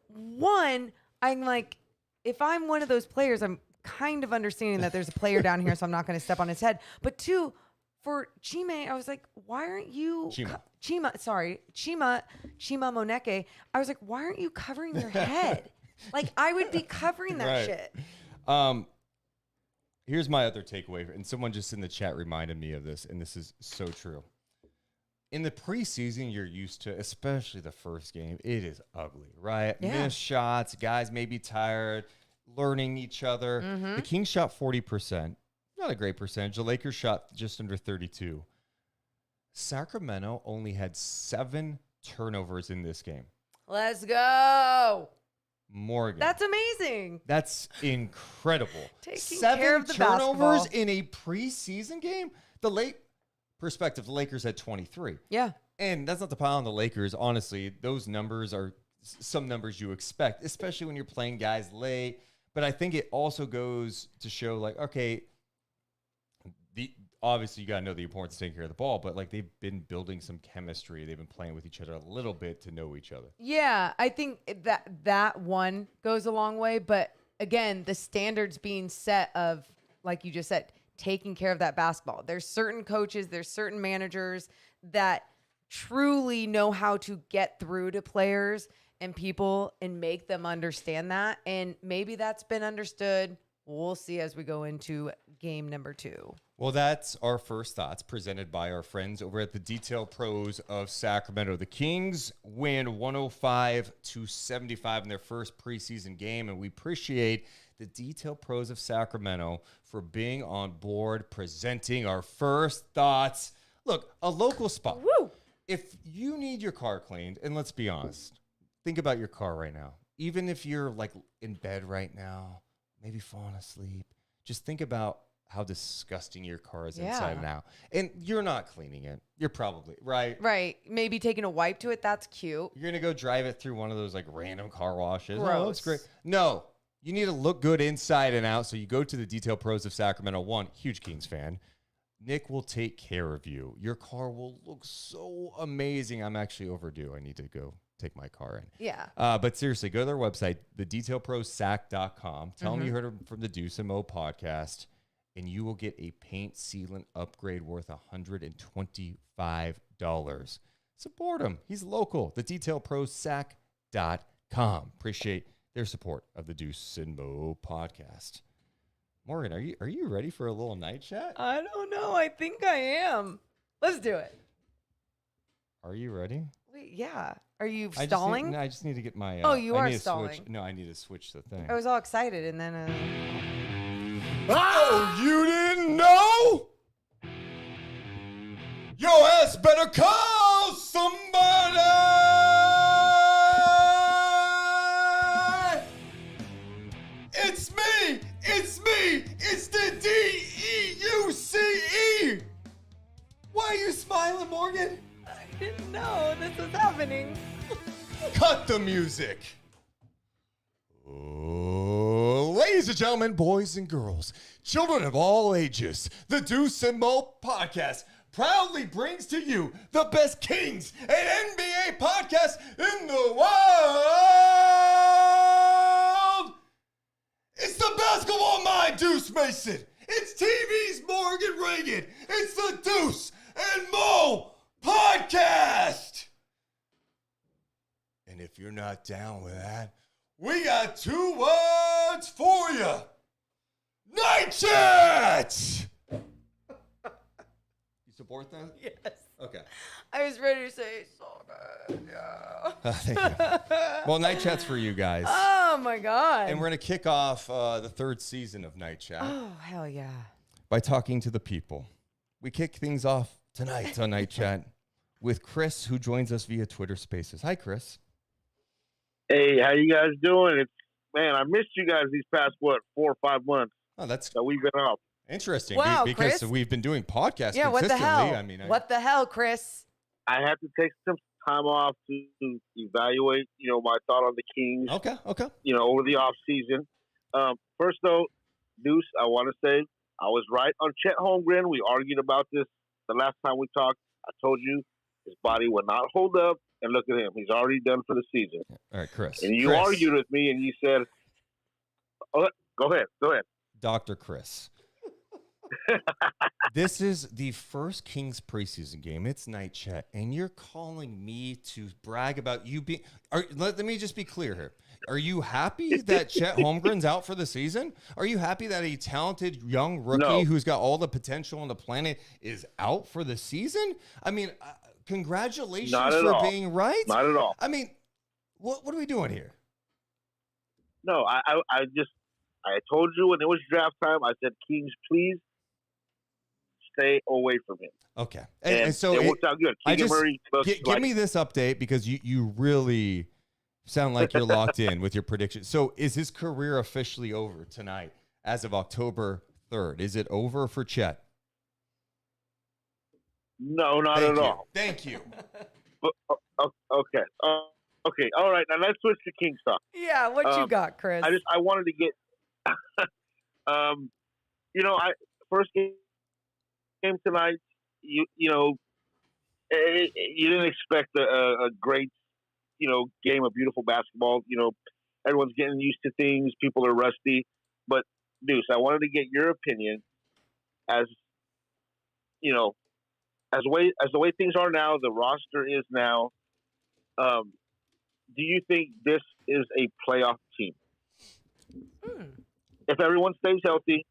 One, I'm like, if I'm one of those players, I'm kind of understanding that there's a player down here, so I'm not going to step on his head. But two, for Chima, I was like, why aren't you Chima Moneke? I was like, why aren't you covering your head? Like, I would be covering that shit. Here's my other takeaway, and someone just in the chat reminded me of this, and this is so true. In the preseason, you're used to, especially the first game, it is ugly, right? Yeah. Missed shots, guys may be tired, learning each other. Mm-hmm. The Kings shot 40%. Not a great percentage. The Lakers shot just under 32. Sacramento only had 7 turnovers in this game. Let's go. Morgan. That's amazing. That's incredible. Taking 7 care of the turnovers basketball. in a preseason game? The Lakers had 23. Yeah. And that's not to pile on the Lakers. Honestly, those numbers are some numbers you expect, especially when you're playing guys late. But I think it also goes to show, like, okay, obviously you got to know the importance of taking care of the ball, but like they've been building some chemistry. They've been playing with each other a little bit to know each other. Yeah, I think that one goes a long way. But again, the standards being set of, like you just said, taking care of that basketball. There's certain coaches, there's certain managers that truly know how to get through to players and people and make them understand that. And maybe that's been understood. We'll see as we go into game number 2. Well, that's our first thoughts presented by our friends over at the Detail Pros of Sacramento. The Kings win 105-75 in their first preseason game, and we appreciate the Detail Pros of Sacramento for being on board, presenting our first thoughts. Look, a local spot. Woo! If you need your car cleaned, and let's be honest, think about your car right now. Even if you're like in bed right now, maybe falling asleep, just think about how disgusting your car is inside and out. And you're not cleaning it. You're probably, right? Right. Maybe taking a wipe to it. That's cute. You're going to go drive it through one of those like random car washes. Gross. Oh, that's great. No, you need to look good inside and out. So you go to the Detail Pros of Sacramento. One, huge Kings fan. Nick will take care of you. Your car will look so amazing. I'm actually overdue. I need to go take my car in. Yeah. But seriously, go to their website, thedetailprosac.com. Tell them you heard from the Deuce and Mo podcast, and you will get a paint sealant upgrade worth $125. Support him. He's local. Thedetailprosac.com. Appreciate their support of the Deuce and Mo podcast. Morgan, are you ready for a little night chat? I don't know. I think I am. Let's do it. Are you ready? Wait, yeah. Are you stalling? I just need to get my... Oh, you I are need to stalling. switch. No, I need to switch the thing. I was all excited, and then... Oh, you didn't know? Your ass better call somebody! It's me! It's me! It's the DEUCE! Why are you smiling, Morgan? I didn't know this was happening. Cut the music! Oh, ladies and gentlemen, boys and girls, children of all ages, the Deuce and Mo podcast proudly brings to you the best Kings and NBA podcast in the world. It's the basketball mind, Deuce Mason. It's TV's Morgan Reagan. It's the Deuce and Mo podcast. And if you're not down with that, we got 2 words for you. Night chat! You support that? Yes. Okay. I was ready to say so good. Yeah. Thank you. Well, Night Chat's for you guys. Oh my God. And we're going to kick off the third season of Night Chat Oh, hell yeah. by talking to the people. We kick things off tonight on Night Chat with Chris, who joins us via Twitter Spaces. Hi, Chris. Hey, how you guys doing? Man, I missed you guys these past 4 or 5 months. Oh, that's that we've been off. Interesting. Wow, because Chris. we've been doing podcasts Yeah, what the consistently. hell? I mean, What the hell, Chris? I had to take some time off to evaluate, my thought on the Kings. Okay. Over the off season. First though, Deuce, I want to say I was right on Chet Holmgren. We argued about this the last time we talked. I told you his body would not hold up, and look at him. He's already done for the season. All right, Chris. And you Chris. argued with me, and you said, oh, go ahead. Dr. Chris. This is the first Kings preseason game. It's Night Chat, and you're calling me to brag about you being. Let me just be clear here. Are you happy that Chet Holmgren's out for the season? Are you happy that a talented young rookie who's got all the potential on the planet is out for the season? I mean, congratulations for being right. Not at all. I mean, what are we doing here? No, I told you when it was draft time, I said, Kings, please stay away from him. Okay. And so it worked out good. Keegan Murray give me this update because you really sound like you're locked in with your prediction. So is his career officially over tonight as of October 3rd? Is it over for Chet? No, not at all. Thank you. Okay. Okay. All right. Now let's switch to Kings talk. Yeah, what you got, Chris? I wanted to get, first game tonight, you didn't expect a great, game of beautiful basketball. Everyone's getting used to things. People are rusty. But, Deuce, I wanted to get your opinion as the way things are now, the roster is now. Do you think this is a playoff team? If everyone stays healthy,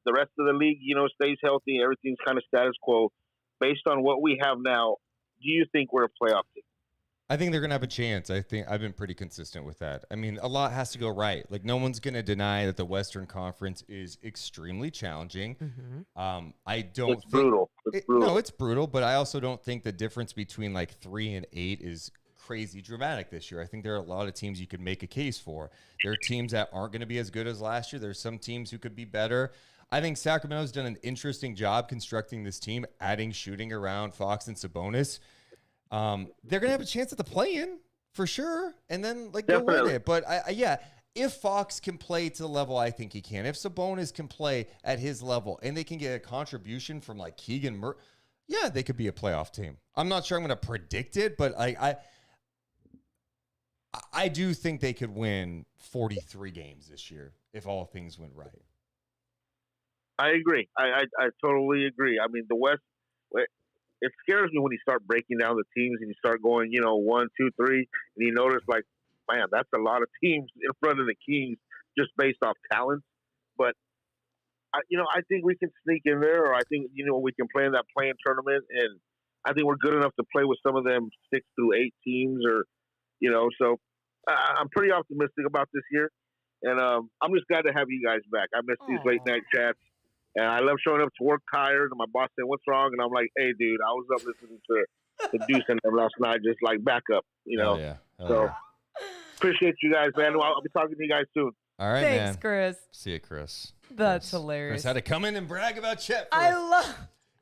the rest of the league, stays healthy, everything's kind of status quo. Based on what we have now, do you think we're a playoff team? I think they're going to have a chance. I think I've been pretty consistent with that. I mean, a lot has to go right. Like, no one's going to deny that the Western Conference is extremely challenging. I don't It's brutal. No, it's brutal, but I also don't think the difference between like 3 and 8 is crazy dramatic this year. I think there are a lot of teams you could make a case for. There are teams that aren't going to be as good as last year. There's some teams who could be better. I think Sacramento's done an interesting job constructing this team, adding shooting around Fox and Sabonis. They're going to have a chance at the play-in for sure, and then go win it. But if Fox can play to the level I think he can, if Sabonis can play at his level, and they can get a contribution from like Keegan Murray, they could be a playoff team. I'm not sure I'm going to predict it, but I do think they could win 43 games this year if all things went right. I agree. I totally agree. I mean, the West, it scares me when you start breaking down the teams and you start going, 1, 2, 3, and you notice like, man, that's a lot of teams in front of the Kings just based off talent. But, I think we can sneak in there, or I think, we can play in that playing tournament, and I think we're good enough to play with some of them 6 through 8 teams, or, so I'm pretty optimistic about this year. And I'm just glad to have you guys back. I miss these late night chats. And I love showing up to work tired, and my boss saying, "What's wrong?" And I'm like, "Hey, dude, I was up listening to Deuce and them last night, just like back up, So appreciate you guys, man. I'll be talking to you guys soon. All right, Thanks, Chris. See you, Chris. That's hilarious. Chris had to come in and brag about Chet.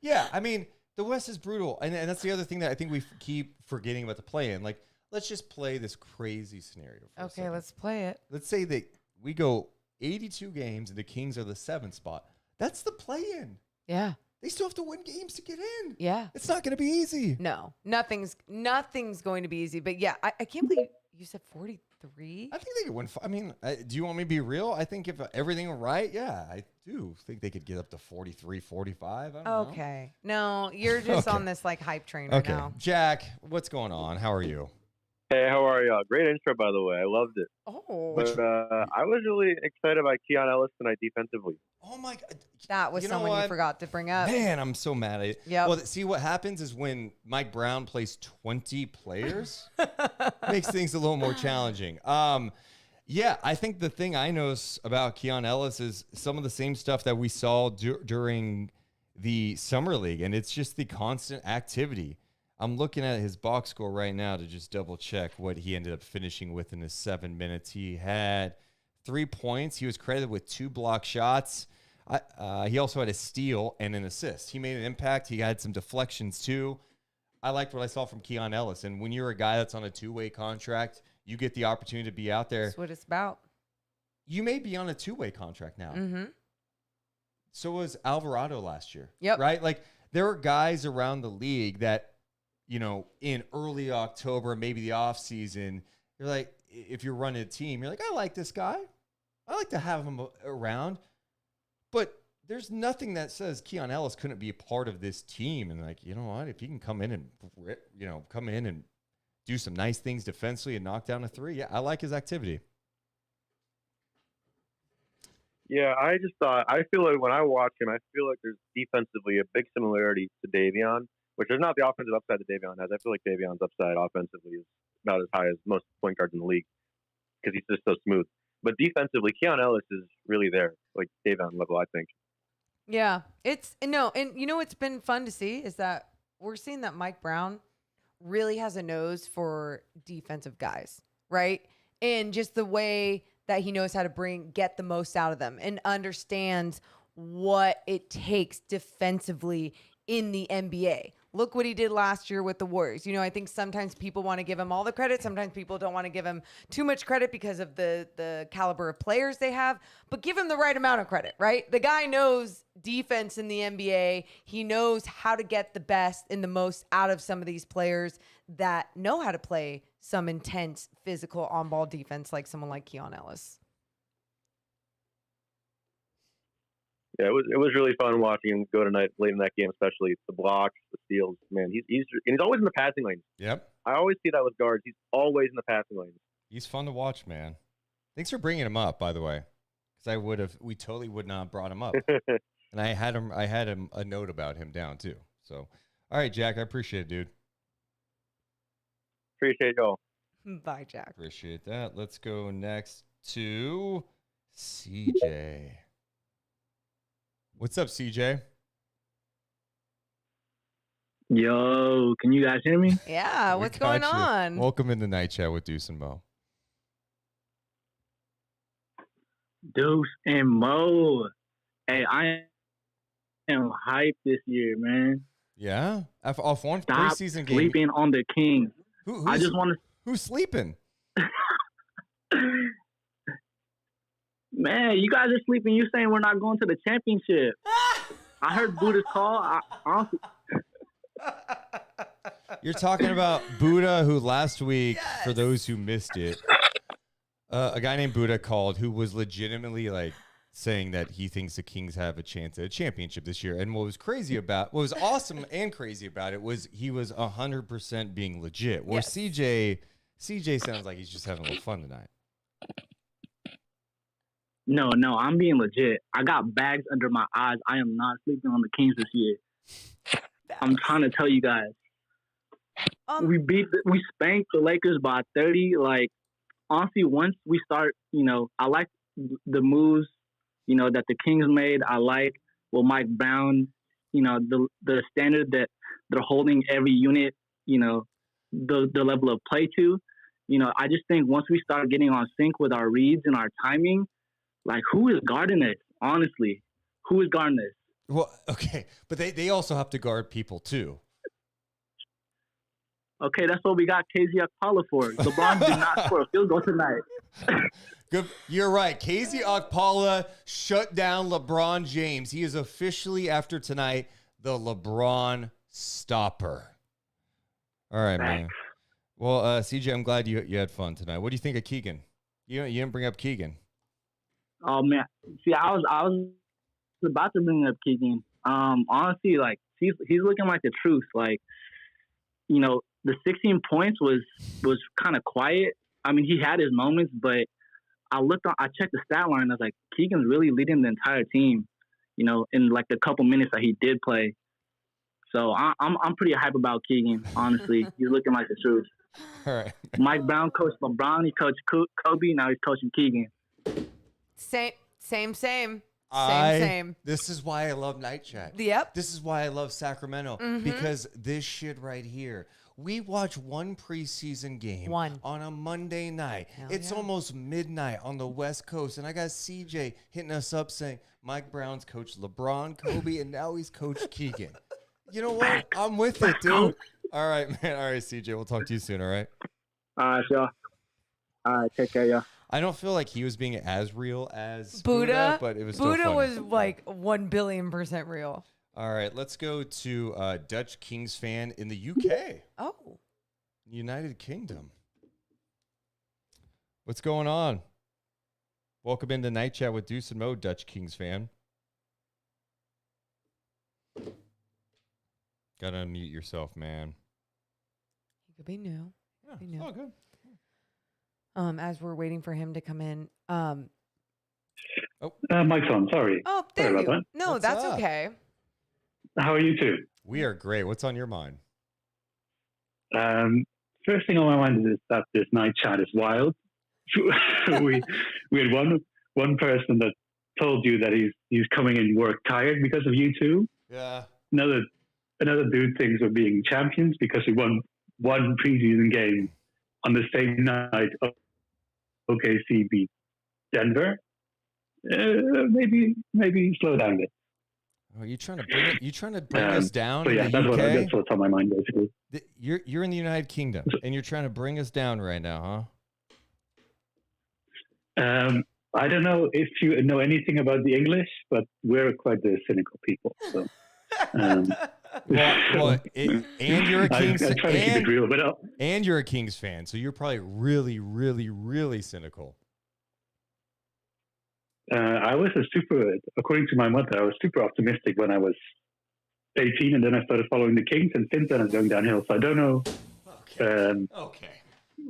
Yeah, I mean, the West is brutal, and that's the other thing that I think we keep forgetting about the play-in. Like, let's just play this crazy scenario. Okay, let's play it. Let's say that we go 82 games, and the Kings are the 7th spot. That's the play-in. Yeah. They still have to win games to get in. Yeah. It's not going to be easy. No, nothing's going to be easy. But yeah, I can't believe you said 43. I think they could win. I mean, do you want me to be real? I think if everything were right, I do think they could get up to 43, 45. I don't know. No, you're just on this like hype train right now. Jack, what's going on? How are you? Hey, how are y'all? Great intro, by the way. I loved it. Oh, But I was really excited about Keon Ellis tonight defensively. Oh my God. that was You know someone you what? forgot to bring up. Man, I'm so mad at it. Yep. Well, see what happens is when Mike Brown plays 20 players, makes things a little more challenging. Yeah, I think the thing I notice about Keon Ellis is some of the same stuff that we saw during the summer league, and it's just the constant activity. I'm looking at his box score right now to just double check what he ended up finishing with in his 7 minutes. He had 3 points. He was credited with 2 block shots. He also had a steal and an assist. He made an impact. He had some deflections too. I liked what I saw from Keon Ellis. And when you're a guy that's on a 2-way contract, you get the opportunity to be out there. That's what it's about. You may be on a 2-way contract now. Mm-hmm. So was Alvarado last year. Yep. Right? Like, there are guys around the league that, you know, in early October, maybe the offseason, you're like, if you're running a team, you're like, I like this guy. I like to have him around. But there's nothing that says Keon Ellis couldn't be a part of this team. And like, you know what? If he can come in and do some nice things defensively and knock down a 3, yeah, I like his activity. Yeah, I just thought, I feel like when I watch him, I feel like there's defensively a big similarity to Davion, which is not the offensive upside that Davion has. I feel like Davion's upside offensively is about as high as most point guards in the league because he's just so smooth. But defensively, Keon Ellis is really there, like Davion level, I think. Yeah, and you know what's been fun to see is that we're seeing that Mike Brown really has a nose for defensive guys, right? And just the way that he knows how to get the most out of them and understands what it takes defensively in the NBA. Look what he did last year with the Warriors. You know, I think sometimes people want to give him all the credit. Sometimes people don't want to give him too much credit because of the caliber of players they have, but give him the right amount of credit, right? The guy knows defense in the NBA. He knows how to get the best and the most out of some of these players that know how to play some intense physical on-ball defense like someone like Keon Ellis. Yeah, it was really fun watching him go tonight, late in that game, especially the blocks, the steals. Man, he's always in the passing lanes. Yep. I always see that with guards. He's always in the passing lanes. He's fun to watch, man. Thanks for bringing him up, by the way, because we totally would not have brought him up. And I had him a note about him down too. So, all right, Jack, I appreciate it, dude. Appreciate y'all. Bye, Jack. Appreciate that. Let's go next to CeeJ. What's up, CeeJ? Yo, can you guys hear me? Yeah, what's going on? Welcome in the night chat with Deuce and Mo. Deuce and Mo. Hey, I am hyped this year, man. Yeah? Off one Stop preseason game. sleeping on the Kings. I just want to... Who's sleeping? Man, you guys are sleeping. You're saying we're not going to the championship. I heard Buddha's call. Honestly... You're talking about Buddha, who last week, for those who missed it, a guy named Buddha called who was legitimately like saying that he thinks the Kings have a chance at a championship this year. And what was awesome and crazy about it was he was 100% being legit. Where Yes. CeeJ sounds like he's just having a little fun tonight. No, I'm being legit. I got bags under my eyes. I am not sleeping on the Kings this year. I'm trying to tell you guys. We spanked the Lakers by 30. Like, honestly, once we start, I like the moves, that the Kings made. I like what Mike Brown, the standard that they're holding every unit, the level of play to. I just think once we start getting on sync with our reads and our timing, like, who is guarding this? Honestly, who is guarding this? Well, okay, but they also have to guard people too. Okay, that's what we got KZ Okpala for. LeBron did not score a field goal tonight. Good, you're right. KZ Okpala shut down LeBron James. He is officially, after tonight, the LeBron stopper. All right, man. Well, CeeJ, I'm glad you had fun tonight. What do you think of Keegan? You didn't bring up Keegan. Oh man, see, I was about to bring up Keegan. Honestly, like he's looking like the truth. Like, the 16 points was kind of quiet. I mean, he had his moments, but I checked the stat line. I was like, Keegan's really leading the entire team, in like the couple minutes that he did play. So I'm pretty hype about Keegan, honestly. He's looking like the truth. All right. Mike Brown coached LeBron. He coached Kobe. Now he's coaching Keegan. Same. This is why I love Night Chat. Yep. This is why I love Sacramento. Because this shit right here. We watch one preseason game on a Monday night. It's almost midnight on the West Coast. And I got CeeJ hitting us up saying, Mike Brown's coached LeBron, Kobe, and now he's coached Keegan. You know what? I'm with it, dude. All right, man. All right, CeeJ. We'll talk to you soon, all right? All right, y'all. All right, take care, y'all. I don't feel like he was being as real as Buddha, but it was still Buddha funny. was like 1 billion% real. All right, let's go to Dutch Kings fan in the UK. Oh. United Kingdom. What's going on? Welcome into Night Chat with Deuce and Mo, Dutch Kings fan. Gotta unmute yourself, man. He could be new. Yeah, Be new. it's all good. As we're waiting for him to come in. Mike's on. Sorry. Oh, there Sorry you about go. No, What's that's up? okay. How are you two? We are great. What's on your mind? First thing on my mind is that this Night Chat is wild. we had one person that told you that he's coming in work tired because of you two. Yeah. Another dude thinks we're being champions because we won one preseason game on the same night of OKC beat Denver. Maybe slow down a bit. Oh, you trying to bring us down? But yeah, in the UK? that's what's on my mind basically. You're in the United Kingdom and you're trying to bring us down right now, huh? I don't know if you know anything about the English, but we're quite the cynical people. So, and you're a Kings I try to keep it real, but and you're a Kings fan, so you're probably really, really, really cynical. I was according to my mother, I was super optimistic when I was 18, and then I started following the Kings, and since then it's going downhill. So I don't know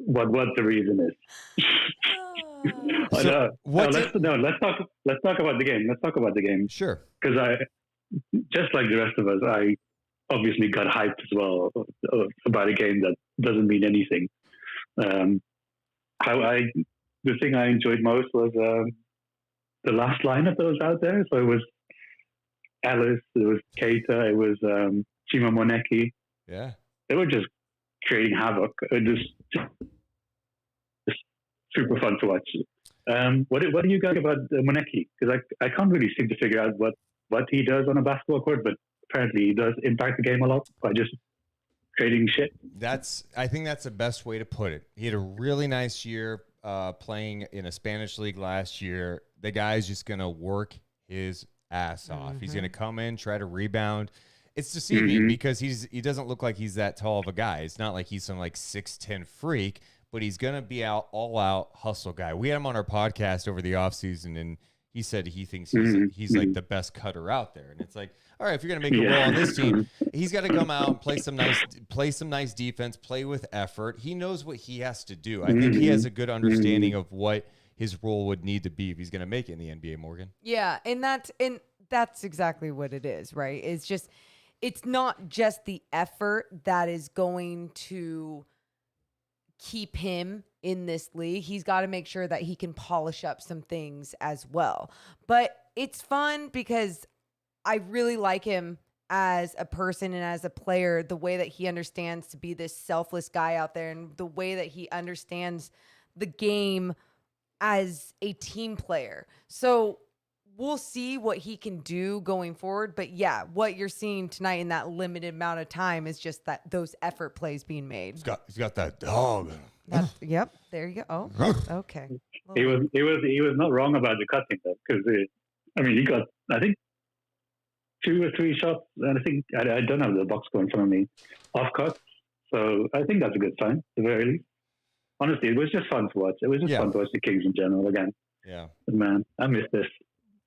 what the reason is. Let's talk about the game. Let's talk about the game. Sure. Because just like the rest of us, I obviously got hyped as well about a game that doesn't mean anything. The thing I enjoyed most was the last lineup that was out there. So it was Ellis, it was Keita, it was Chima Moneki. Yeah. They were just creating havoc. It was just super fun to watch. What do you guys about Moneki? Because I can't really seem to figure out what he does on a basketball court, but apparently he does impact the game a lot by just creating shit. I think that's the best way to put it. He had a really nice year playing in a Spanish league last year. The guy's just going to work his ass off. He's going to come in, try to rebound. It's deceiving because he doesn't look like he's that tall of a guy. It's not like he's some like 6'10" freak, but he's going to be all out hustle guy. We had him on our podcast over the offseason, and he said he thinks he's like the best cutter out there. And it's like, all right, if you're going to make a role on this team, he's got to come out and play some nice defense, play with effort. He knows what he has to do. I think he has a good understanding of what his role would need to be if he's going to make it in the NBA, Morgan. Yeah, and that's exactly what it is, right? It's not just the effort that is going to keep him in this league. He's got to make sure that he can polish up some things as well. But it's fun because I really like him as a person and as a player, the way that he understands to be this selfless guy out there and the way that he understands the game as a team player. So we'll see what he can do going forward. But yeah, what you're seeing tonight in that limited amount of time is just that those effort plays being made. He's got that dog. Yep. There you go. Oh, okay. He was not wrong about the cutting though, because he got, I think, 2 or 3 shots, and I think I don't have the box score in front of me, off cuts. So I think that's a good sign, at the very least. Honestly, it was just fun to watch. It was just fun to watch the Kings in general again. Yeah. But man, I miss this.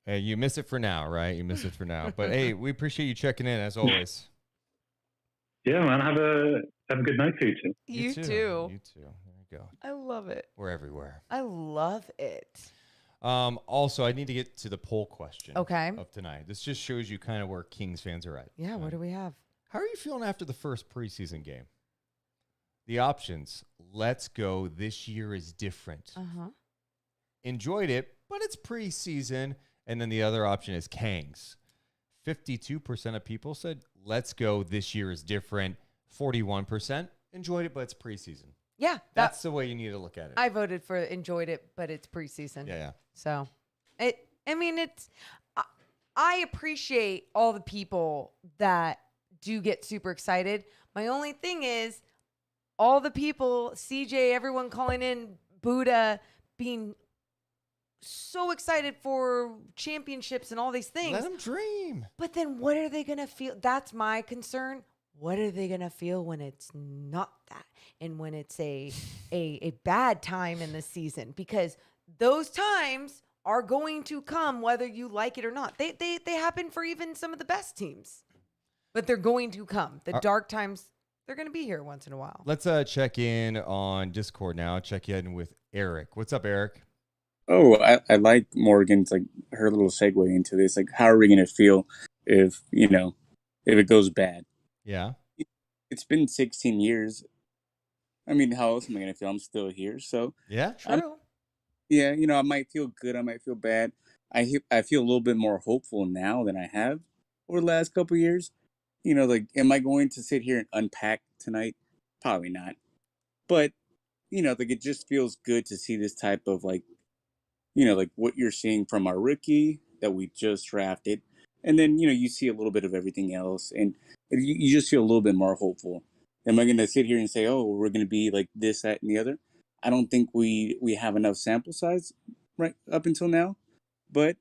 Hey, you miss it for now, right? You miss it for now. But hey, we appreciate you checking in as always. Yeah, man. Have Have a good night to you too. You too. You too. There you go. I love it. We're everywhere. I love it. Also, I need to get to the poll question of tonight. This just shows you kind of where Kings fans are at. Yeah, what do we have? How are you feeling after the first preseason game? The options, let's go, this year is different. Enjoyed it, but it's preseason. And then the other option is Kangs. 52% of people said, let's go, this year is different. 41% enjoyed it, but it's preseason. Yeah. That's the way you need to look at it. I voted for enjoyed it, but it's preseason. Yeah. So, I appreciate all the people that do get super excited. My only thing is all the people, CeeJ, everyone calling in, Buddha, being so excited for championships and all these things. Let them dream. But then what are they going to feel? That's my concern. What are they going to feel when it's not that? And when it's a bad time in the season? Because those times are going to come whether you like it or not. They happen for even some of the best teams. But they're going to come. The dark times, they're going to be here once in a while. Let's check in on Discord now. Check in with Eric. What's up, Eric? Oh, I like Morgan's, like, her little segue into this. Like, how are we going to feel if it goes bad? Yeah. It's been 16 years. I mean, how else am I going to feel? I'm still here. So, yeah, true. I might feel good. I might feel bad. I feel a little bit more hopeful now than I have over the last couple of years. Like, am I going to sit here and unpack tonight? Probably not. But, like, it just feels good to see this type of, like, like what you're seeing from our rookie that we just drafted. And then, you see a little bit of everything else. And you just feel a little bit more hopeful. Am I going to sit here and say, oh, we're going to be like this, that, and the other? I don't think we have enough sample size right up until now. But,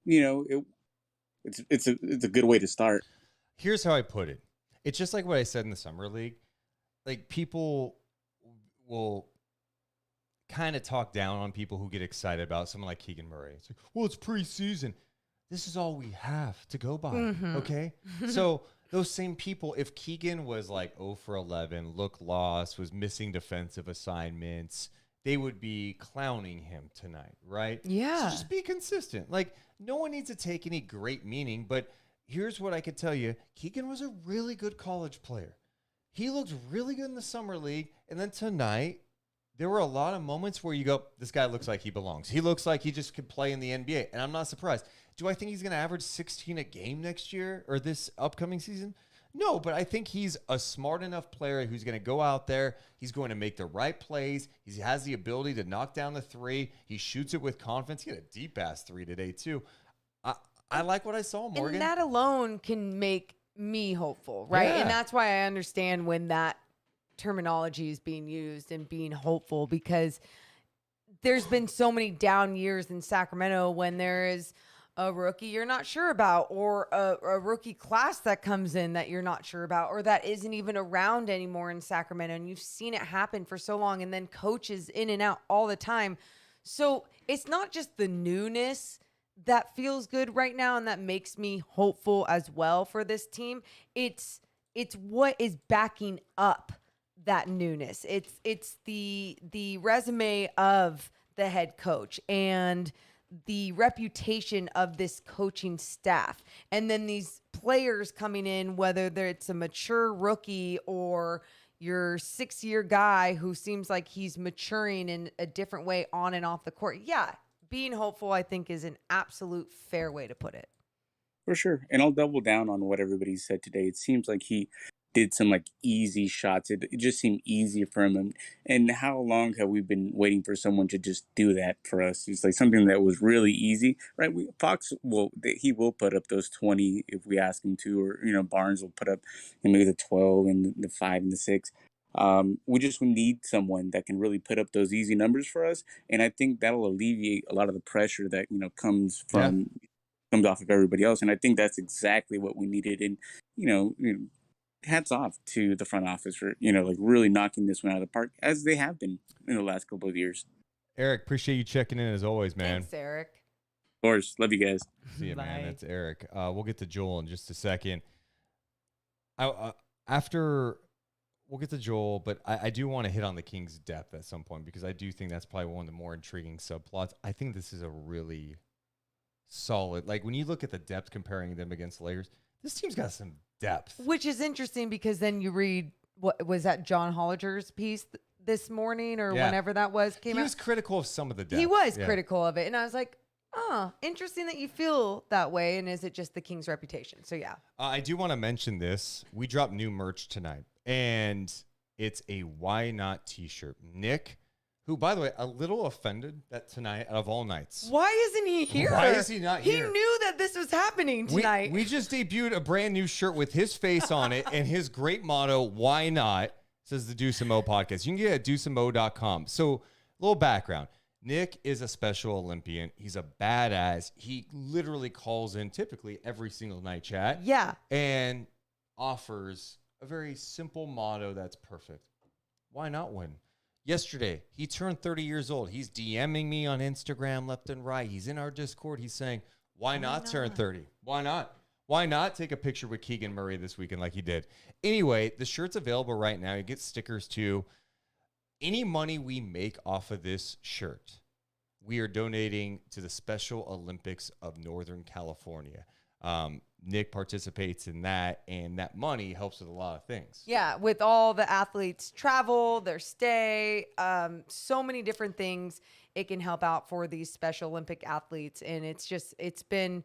it's a good way to start. Here's how I put it. It's just like what I said in the Summer League. Like, people will kind of talk down on people who get excited about someone like Keegan Murray. It's like, well, it's preseason. This is all we have to go by, okay? So those same people, if Keegan was like 0 for 11, looked lost, was missing defensive assignments, they would be clowning him tonight, right? Yeah. So just be consistent. Like, no one needs to take any great meaning, but here's what I could tell you. Keegan was a really good college player. He looked really good in the Summer League, and then tonight, there were a lot of moments where you go, this guy looks like he belongs. He looks like he just could play in the NBA, and I'm not surprised. Do I think he's going to average 16 a game next year or this upcoming season? No, but I think he's a smart enough player who's going to go out there. He's going to make the right plays. He has the ability to knock down the three. He shoots it with confidence. He had a deep-ass three today, too. I like what I saw, Morgan. And that alone can make me hopeful, right? Yeah. And that's why I understand when that terminology is being used and being hopeful, because there's been so many down years in Sacramento when there is a rookie you're not sure about, or a rookie class that comes in that you're not sure about, or that isn't even around anymore in Sacramento. And you've seen it happen for so long, and then coaches in and out all the time. So it's not just the newness that feels good right now and that makes me hopeful as well for this team. It's what is backing up that newness. It's the resume of the head coach and the reputation of this coaching staff. And then these players coming in, whether it's a mature rookie or your 6-year guy who seems like he's maturing in a different way on and off the court. Yeah, being hopeful, I think, is an absolute fair way to put it. For sure. And I'll double down on what everybody said today. It seems like he did some like easy shots. It just seemed easy for him. And how long have we been waiting for someone to just do that for us? It's like something that was really easy, right? Fox he will put up those 20 if we ask him to, or, Barnes will put up maybe the 12 and the 5 and the 6. We just need someone that can really put up those easy numbers for us. And I think that'll alleviate a lot of the pressure that, comes off of everybody else. And I think that's exactly what we needed. And, hats off to the front office for, like really knocking this one out of the park, as they have been in the last couple of years. Eric, appreciate you checking in as always, man. Thanks, Eric. Of course. Love you guys. See you, man. That's Eric. We'll get to Joel in just a second. After we'll get to Joel, but I do want to hit on the Kings' depth at some point because I do think that's probably one of the more intriguing subplots. I think this is a really solid, like when you look at the depth comparing them against the Lakers, this team's got some depth. Which is interesting because then you read, what was that John Hollinger's piece this morning or whenever that came out? He was critical of some of the depth. He was critical of it. And I was like, interesting that you feel that way. And is it just the Kings' reputation? So, yeah. I do want to mention this. We dropped new merch tonight, and it's a Why Not t-shirt. Nick, who, by the way, a little offended that tonight, out of all nights. Why isn't he here? Why is he not here? He knew that this was happening tonight. We just debuted a brand new shirt with his face on it and his great motto, Why Not, says the Deuce and Mo podcast. You can get it at deuceandmo.com. So, a little background. Nick is a Special Olympian. He's a badass. He literally calls in typically every single night chat. Yeah. And offers a very simple motto that's perfect. Why not win? Yesterday, he turned 30 years old. He's DMing me on Instagram left and right. He's in our Discord. He's saying, why not turn 30? Why not? Why not take a picture with Keegan Murray this weekend like he did? Anyway, the shirt's available right now. You get stickers too. Any money we make off of this shirt, we are donating to the Special Olympics of Northern California. Nick participates in that, and that money helps with a lot of things. Yeah, with all the athletes' travel, their stay, so many different things it can help out for these Special Olympic athletes. And it's been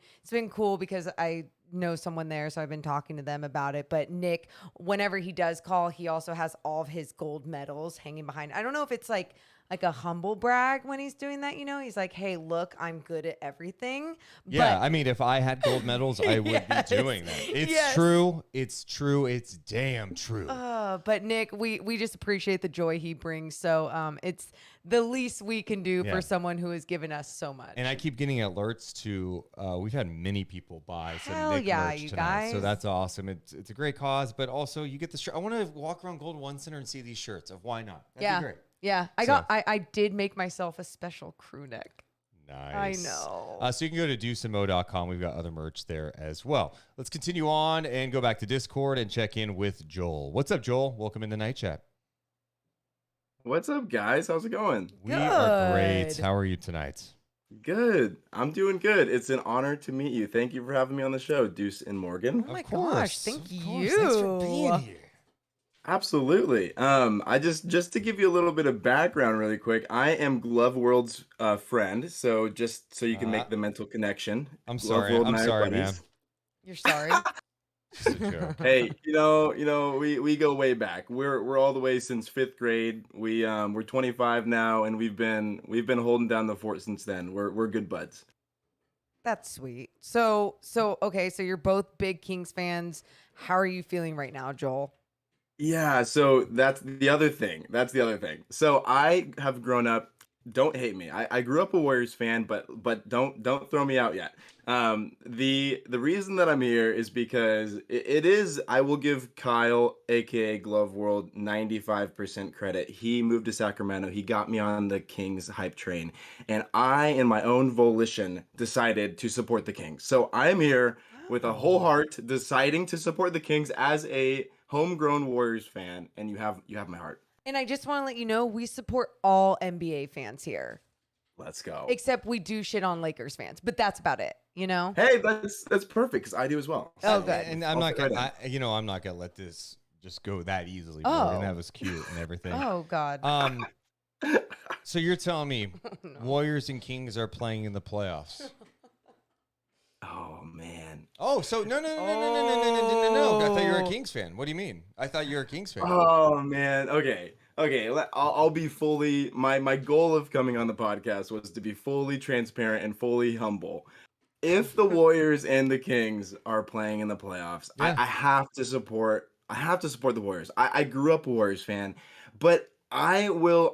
cool because I know someone there, so I've been talking to them about it. But Nick, whenever he does call, he also has all of his gold medals hanging behind. I don't know if it's like a humble brag when he's doing that, he's like, hey, look, I'm good at everything. Yeah, I mean, if I had gold medals, I would be doing that. It's true. It's true. It's damn true. But Nick, we just appreciate the joy he brings. So it's the least we can do for someone who has given us so much. And I keep getting alerts to, we've had many people buy some Hell Nick yeah, merch you tonight. guys. So that's awesome. It's a great cause, but also you get the shirt. I want to walk around Golden One Center and see these shirts of Why Not. That'd be great. Yeah, I did make myself a special crew neck. Nice. I know. So you can go to deuceandmo.com. We've got other merch there as well. Let's continue on and go back to Discord and check in with Joel. What's up, Joel? Welcome in the night chat. What's up, guys? How's it going? We are great. How are you tonight? Good. I'm doing good. It's an honor to meet you. Thank you for having me on the show, Deuce and Morgan. Oh my gosh, thank you. Thanks for being here. Absolutely. I just to give you a little bit of background really quick, I am Glove World's friend, so just so you can make the mental connection. I'm Glove sorry. World I'm and I are sorry, buddies. man. You're sorry. Hey, we go way back. We're all the way since 5th grade. We're 25 now, and we've been holding down the fort since then. We're good buds. That's sweet. So okay, so you're both big Kings fans. How are you feeling right now, Joel? Yeah, so that's the other thing. So I have grown up. Don't hate me. I grew up a Warriors fan, but don't throw me out yet. The reason that I'm here is because it is. I will give Kyle, aka Glove World, 95% credit. He moved to Sacramento. He got me on the Kings hype train, and I, in my own volition, decided to support the Kings. So I'm here with a whole heart, deciding to support the Kings as a homegrown Warriors fan, and you have my heart. And I just want to let you know, we support all NBA fans here. Let's go. Except we do shit on Lakers fans, but that's about it, Hey, that's perfect because I do as well. Oh, good. And I'm not gonna, I'm not gonna let this just go that easily. Morgan. That was cute and everything. Oh God. So you're telling me Warriors and Kings are playing in the playoffs? Oh man. Oh, so no. I thought you were a Kings fan. What do you mean? I thought you were a Kings fan. Oh man. Okay. I'll be fully. My goal of coming on the podcast was to be fully transparent and fully humble. If the Warriors and the Kings are playing in the playoffs, I have to support. the Warriors. I grew up a Warriors fan, but I'll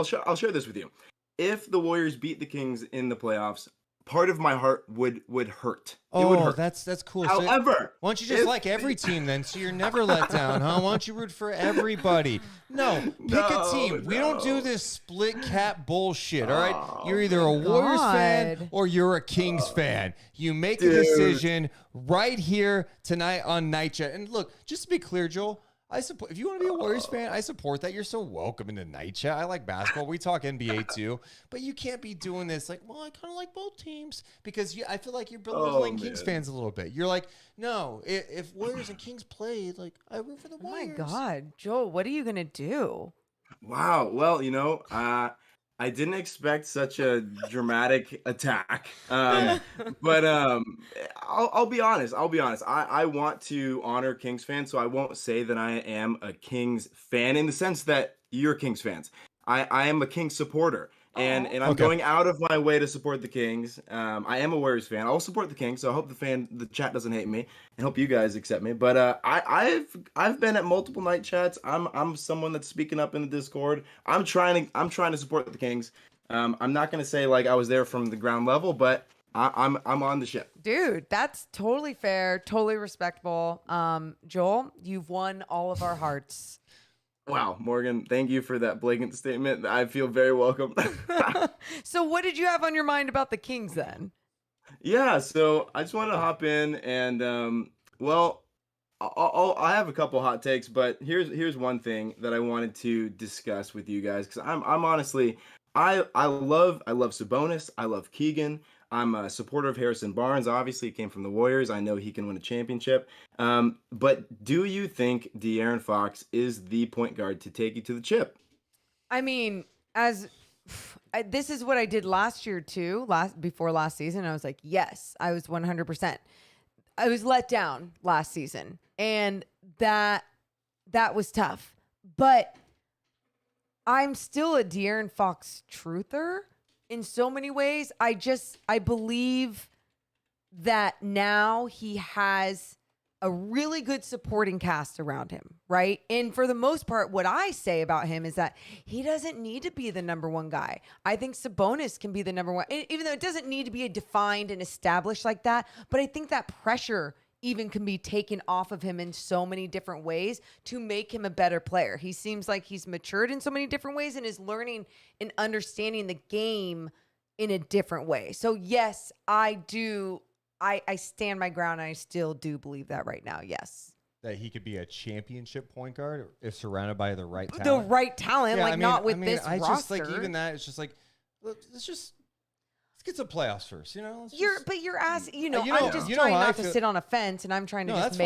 share this with you. If the Warriors beat the Kings in the playoffs, part of my heart would hurt. It would hurt. That's cool. However, so why don't you just like every team then, so you're never let down, huh? Why don't you root for everybody? No, pick a team. We don't do this split cap bullshit. All right, you're either a Warriors fan or you're a Kings fan. You make a decision right here tonight on Night Chat. And look, just to be clear, Joel, I support. If you want to be a Warriors fan, I support that. You're so welcome in the night chat. I like basketball. We talk NBA too, but you can't be doing this like, well, I kind of like both teams because I feel like you're belittling Kings fans a little bit. You're like, no, if Warriors and Kings played, like I root for the Warriors. Oh my God, Joel, what are you gonna do? Wow. Well, I didn't expect such a dramatic attack. But I'll be honest. I want to honor Kings fans, so I won't say that I am a Kings fan in the sense that you're Kings fans. I am a Kings supporter. And I'm going out of my way to support the Kings. I am a Warriors fan. I'll support the Kings, so I hope the chat doesn't hate me, and hope you guys accept me. But I've been at multiple night chats. I'm someone that's speaking up in the Discord. I'm trying to support the Kings. I'm not gonna say like I was there from the ground level, but I'm on the ship. Dude, that's totally fair, totally respectable. Joel, you've won all of our hearts. Wow, Morgan, thank you for that blatant statement. I feel very welcome. So what did you have on your mind about the Kings then? Yeah, so I just wanted to hop in and well, I have a couple hot takes, but here's one thing that I wanted to discuss with you guys because I'm honestly I love Sabonis, I love Keegan. I'm a supporter of Harrison Barnes. Obviously, he came from the Warriors. I know he can win a championship. But do you think De'Aaron Fox is the point guard to take you to the chip? I mean, this is what I did last year too. Before last season, I was like, yes, I was 100%. I was let down last season, and that was tough. But I'm still a De'Aaron Fox truther. In so many ways, I believe that now he has a really good supporting cast around him, right? And for the most part, what I say about him is that he doesn't need to be the number one guy. I think Sabonis can be the number one, even though it doesn't need to be defined and established like that. But I think that pressure even can be taken off of him in so many different ways to make him a better player. He seems like he's matured in so many different ways and is learning and understanding the game in a different way. So yes, I do. I stand my ground. And I still do believe that right now. Yes. That he could be a championship point guard if surrounded by the right talent. The right talent, Yeah, like not with this I roster. just like even that. It's just like let's get some playoffs first, You're asking, I'm just you know trying how I not to feel. sit on a fence, and I'm trying to just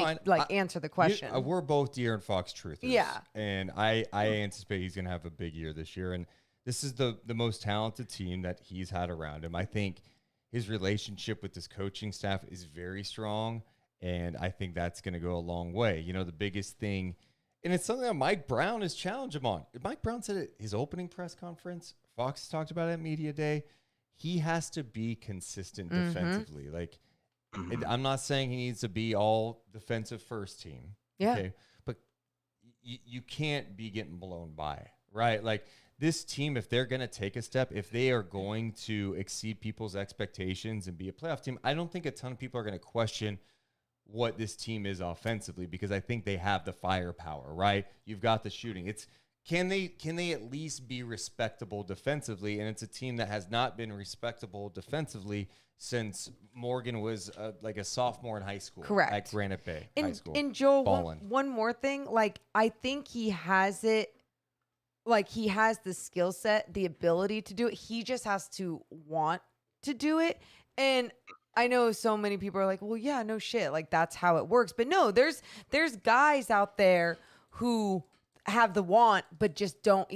answer the question. We're both De'Aaron Fox truthers. Yeah. And I anticipate he's going to have a big year this year. And this is the most talented team that he's had around him. I think his relationship with his coaching staff is very strong. And I think that's going to go a long way. The biggest thing, and it's something that Mike Brown has challenged him on. Mike Brown said at his opening press conference, Fox talked about it at Media Day. He has to be consistent defensively. Like, I'm not saying he needs to be all defensive first team. Yeah. Okay? But you can't be getting blown by, right? Like, this team, if they're going to take a step, if they are going to exceed people's expectations and be a playoff team, I don't think a ton of people are going to question what this team is offensively because I think they have the firepower, right? You've got the shooting. Can they at least be respectable defensively? And it's a team that has not been respectable defensively since Morgan was like a sophomore in high school. Correct. At Granite Bay High School. And Joel, one more thing. Like, I think he has it. Like, he has the skill set, the ability to do it. He just has to want to do it. And I know so many people are like, well, yeah, no shit. Like, that's how it works. But no, there's guys out there who have the want, but just don't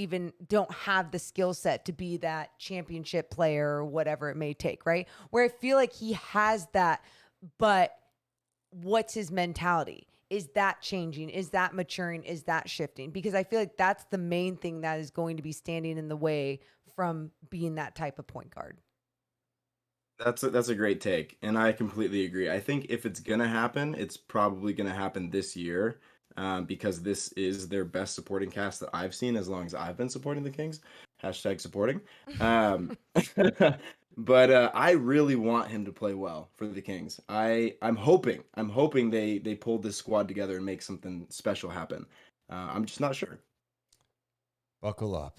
have the skill set to be that championship player or whatever it may take, right? Where I feel like he has that, but what's his mentality? Is that changing? Is that maturing? Is that shifting? Because I feel like that's the main thing that is going to be standing in the way from being that type of point guard. That's a great take, and I completely agree. I think if it's gonna happen, it's probably gonna happen this year. Because this is their best supporting cast that I've seen as long as I've been supporting the Kings. # supporting. But I really want him to play well for the Kings. I'm hoping they pull this squad together and make something special happen. I'm just not sure. Buckle up.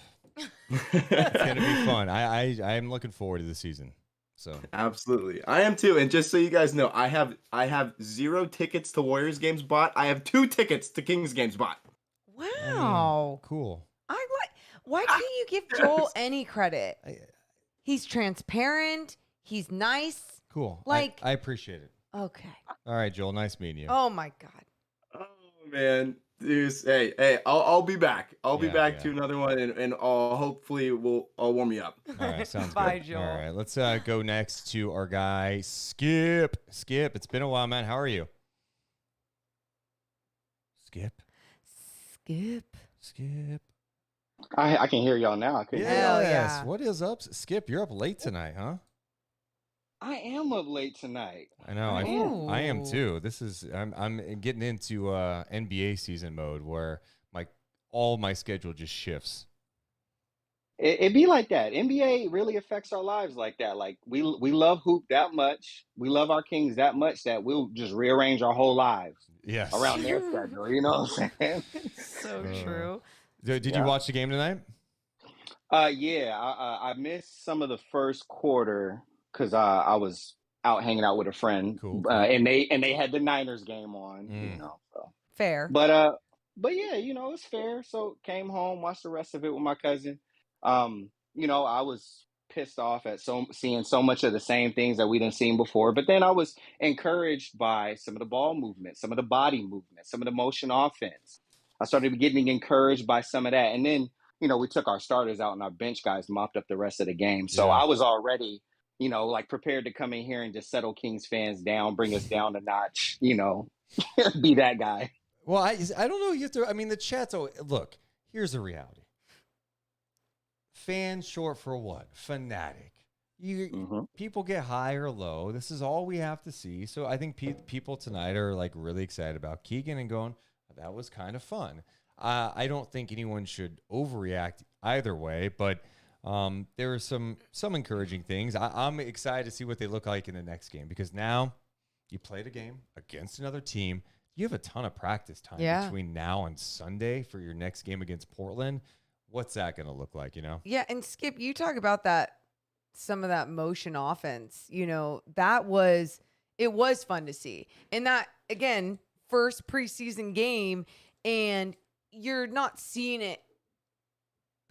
It's gonna be fun. I'm looking forward to the season. So absolutely, I am too. And just so you guys know, I have 0 tickets to Warriors games bought. I have 2 tickets to Kings games bought. Wow. Cool. Why can't you give Joel any credit? He's transparent. He's nice. Cool. Like, I appreciate it. Okay. All right, Joel. Nice meeting you. Oh my God. Oh man, Deuce. Hey, I'll be back. I'll be back to another one, and hopefully I'll warm you up. All right, sounds Bye, good. Joel. All right, let's go next to our guy Skip. Skip, it's been a while, man. How are you? Skip. I can hear y'all now. I couldn't hear y'all. Yes. What is up, Skip? You're up late tonight, huh? I am up late tonight. I know. I am too. I'm getting into NBA season mode where all my schedule just shifts. It be like that. NBA really affects our lives like that. Like we love hoop that much. We love our Kings that much that we'll just rearrange our whole lives around their schedule. You know what I'm saying? So true. Did you watch the game tonight? Yeah. I missed some of the first quarter because I was out hanging out with a friend. Cool. And they had the Niners game on. You know. So. Fair. But yeah, you know, it's fair. So came home, watched the rest of it with my cousin. You know, I was pissed off at seeing so much of the same things that we didn't seen before. But then I was encouraged by some of the ball movement, some of the body movement, some of the motion offense. I started getting encouraged by some of that. And then, you know, we took our starters out and our bench guys mopped up the rest of the game. So I was already, you know, like prepared to come in here and just settle Kings fans down, bring us down a notch, you know, be that guy. Well, I don't know. You have to. I mean, the chat's. Look, here's the reality. Fan short for what? Fanatic. People get high or low. This is all we have to see. So I think people tonight are like really excited about Keegan and going, that was kind of fun. I don't think anyone should overreact either way, but there are some encouraging things. I'm excited to see what they look like in the next game because now you played a game against another team. You have a ton of practice time between now and Sunday for your next game against Portland. What's that going to look like, you know? Yeah, and Skip, you talk about that, some of that motion offense, you know, it was fun to see. And that, again, first preseason game, and you're not seeing it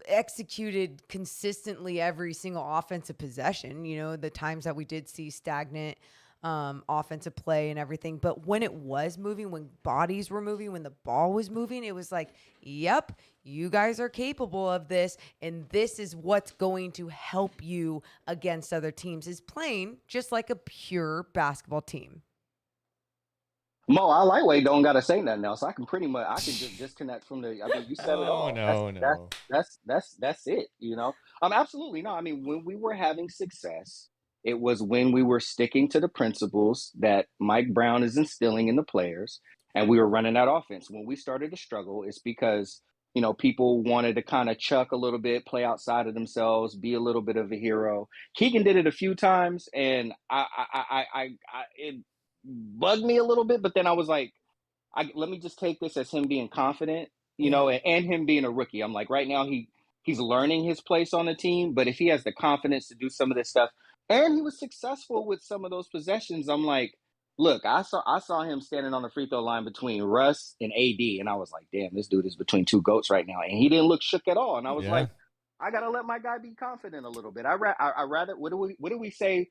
executed consistently every single offensive possession. You know, the times that we did see stagnant offensive play and everything. But when it was moving, when bodies were moving, when the ball was moving, it was like, yep, you guys are capable of this. And this is what's going to help you against other teams, is playing just like a pure basketball team. Mo, I lightweight don't gotta say nothing else. I can just disconnect from the. I mean, you said it all. No. That's it. You know. Absolutely no. I mean, when we were having success, it was when we were sticking to the principles that Mike Brown is instilling in the players, and we were running that offense. When we started to struggle, it's because, you know, people wanted to kind of chuck a little bit, play outside of themselves, be a little bit of a hero. Keegan did it a few times, and it bugged me a little bit. But then I was like, let me just take this as him being confident, you know, and him being a rookie. I'm like, right now he's learning his place on the team, but if he has the confidence to do some of this stuff. And he was successful with some of those possessions. I'm like, look, I saw him standing on the free throw line between Russ and AD, and I was like, damn, this dude is between two goats right now. And he didn't look shook at all. And I was like, I gotta let my guy be confident a little bit. I rather what do we say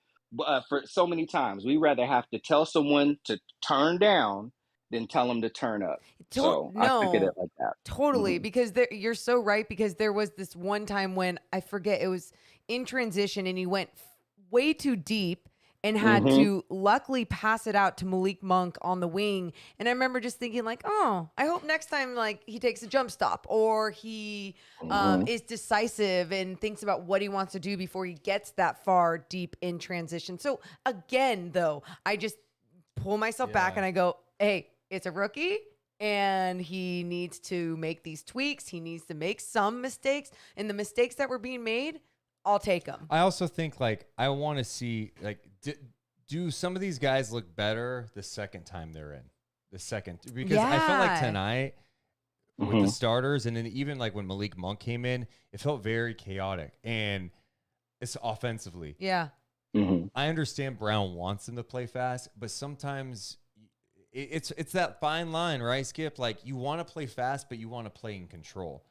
for so many times? We rather have to tell someone to turn down than tell them to turn up. So I look at it like that. Totally, because you're so right. Because there was this one time when I forget, it was in transition, and he went way too deep and had to luckily pass it out to Malik Monk on the wing. And I remember just thinking like, oh, I hope next time like he takes a jump stop, or he is decisive and thinks about what he wants to do before he gets that far deep in transition. So again, though, I just pull myself back and I go, hey, it's a rookie and he needs to make these tweaks. He needs to make some mistakes, and the mistakes that were being made, I'll take them. I also think like I want to see like do some of these guys look better the second time they're in because I felt like tonight with the starters, and then even like when Malik Monk came in, it felt very chaotic, and it's offensively. Yeah. I understand Brown wants them to play fast, but sometimes it's that fine line, right, Skip? Like, you want to play fast, but you want to play in control.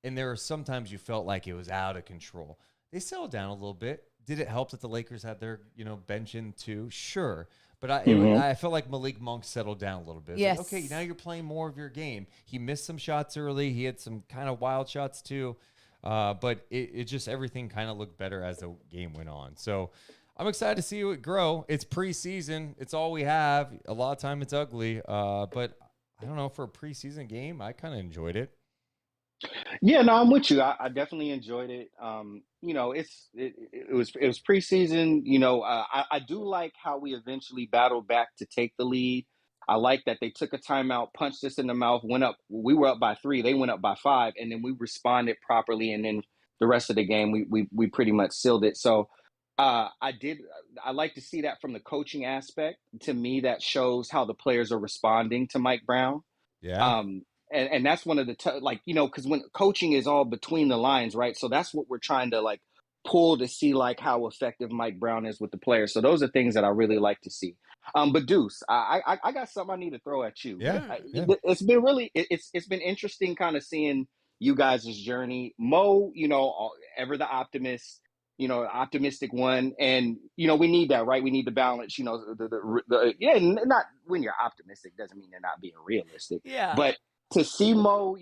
And there are sometimes you felt like it was out of control. They settled down a little bit. Did it help that the Lakers had their, bench in too? Sure. But I felt like Malik Monk settled down a little bit. Yes. Like, okay, now you're playing more of your game. He missed some shots early. He had some kind of wild shots too. But it just, everything kind of looked better as the game went on. So I'm excited to see it grow. It's preseason. It's all we have. A lot of time it's ugly. But I don't know, for a preseason game, I kind of enjoyed it. Yeah, no, I'm with you. I definitely enjoyed it. It was preseason. I do like how we eventually battled back to take the lead. I like that they took a timeout, punched us in the mouth, went up. We were up by 3. They went up by 5, and then we responded properly. And then the rest of the game, we pretty much sealed it. So I like to see that from the coaching aspect. To me, that shows how the players are responding to Mike Brown. Yeah. And that's one of the because when coaching is all between the lines, right? So that's what we're trying to pull to see how effective Mike Brown is with the players. So those are things that I really like to see. But Deuce, I got something I need to throw at you. Yeah. It's been really it's been interesting kind of seeing you guys' journey. Mo, ever the optimist, optimistic one, and we need that, right? We need the balance. Not when you're optimistic doesn't mean they're not being realistic. Yeah. But to see Mo,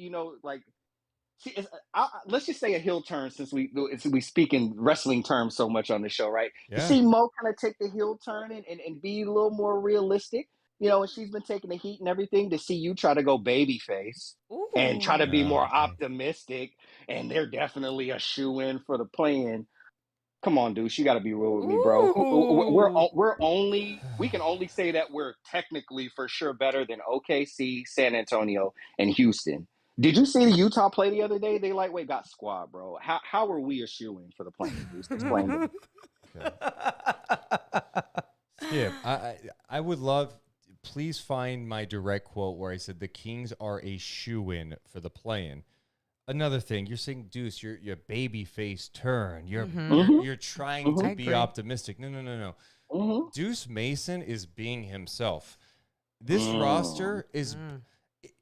let's just say a heel turn, since we speak in wrestling terms so much on the show, right? Yeah. To see Mo kind of take the heel turn and be a little more realistic, and she's been taking the heat and everything, to see you try to go babyface and try to be more optimistic, and they're definitely a shoe-in for the play-in. Come on, Deuce, you got to be real with me, bro. We can only say that we're technically for sure better than OKC, San Antonio, and Houston. Did you see the Utah play the other day? They lightweight got squad, bro. How are we a shoe-in for the play-in, Deuce? Explain to me. Yeah, I would love. Please find my direct quote where I said the Kings are a shoe-in for the play-in. Another thing, you're saying, Deuce, your baby face turn. You're trying to be optimistic. No. Deuce Mason is being himself. This roster is.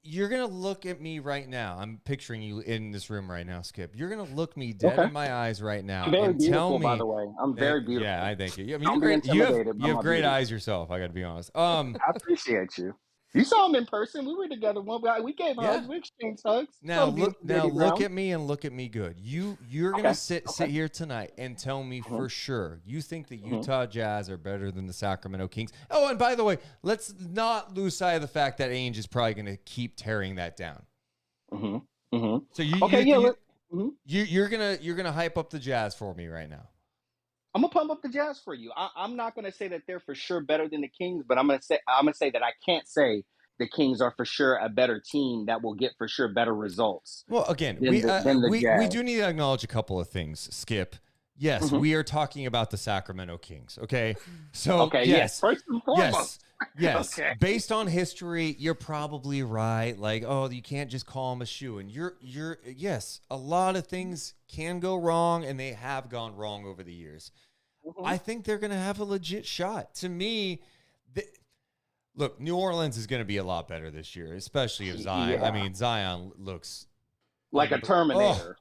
You're gonna look at me right now. I'm picturing you in this room right now, Skip. You're gonna look me dead in my eyes right now Very and beautiful, tell me. by the way. I'm very beautiful. Yeah, I thank you. I Don't mean, be you intimidated by have my great beauty. eyes yourself. I got to be honest. I appreciate you. You saw him in person. We were together one guy. We gave hugs. We exchanged hugs. Now look at me and look at me good. You're gonna sit here tonight and tell me for sure you think the Utah Jazz are better than the Sacramento Kings. Oh, and by the way, let's not lose sight of the fact that Ainge is probably gonna keep tearing that down. So you're gonna hype up the Jazz for me right now. I'm gonna pump up the Jazz for you. I'm not gonna say that they're for sure better than the Kings, but I'm gonna say that I can't say the Kings are for sure a better team that will get for sure better results. Well, again, we do need to acknowledge a couple of things, Skip. Yes, we are talking about the Sacramento Kings. Okay, so yes, first and foremost. Yes. Okay. Based on history, you're probably right. Like, oh, you can't just call them a shoe. And yes, a lot of things can go wrong, and they have gone wrong over the years. I think they're going to have a legit shot. To me, look, New Orleans is going to be a lot better this year, especially if Zion. Yeah. I mean, Zion looks like a Terminator.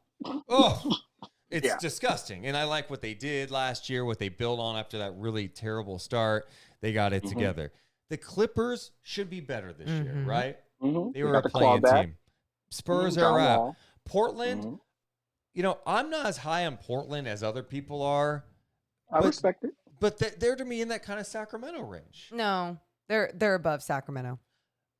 It's disgusting. And I like what they did last year, what they built on after that really terrible start. They got it together. The Clippers should be better this year, right? They were a play-in team. Spurs are out. Portland, I'm not as high on Portland as other people are. I respect it. But they're to me in that kind of Sacramento range. No, they're above Sacramento.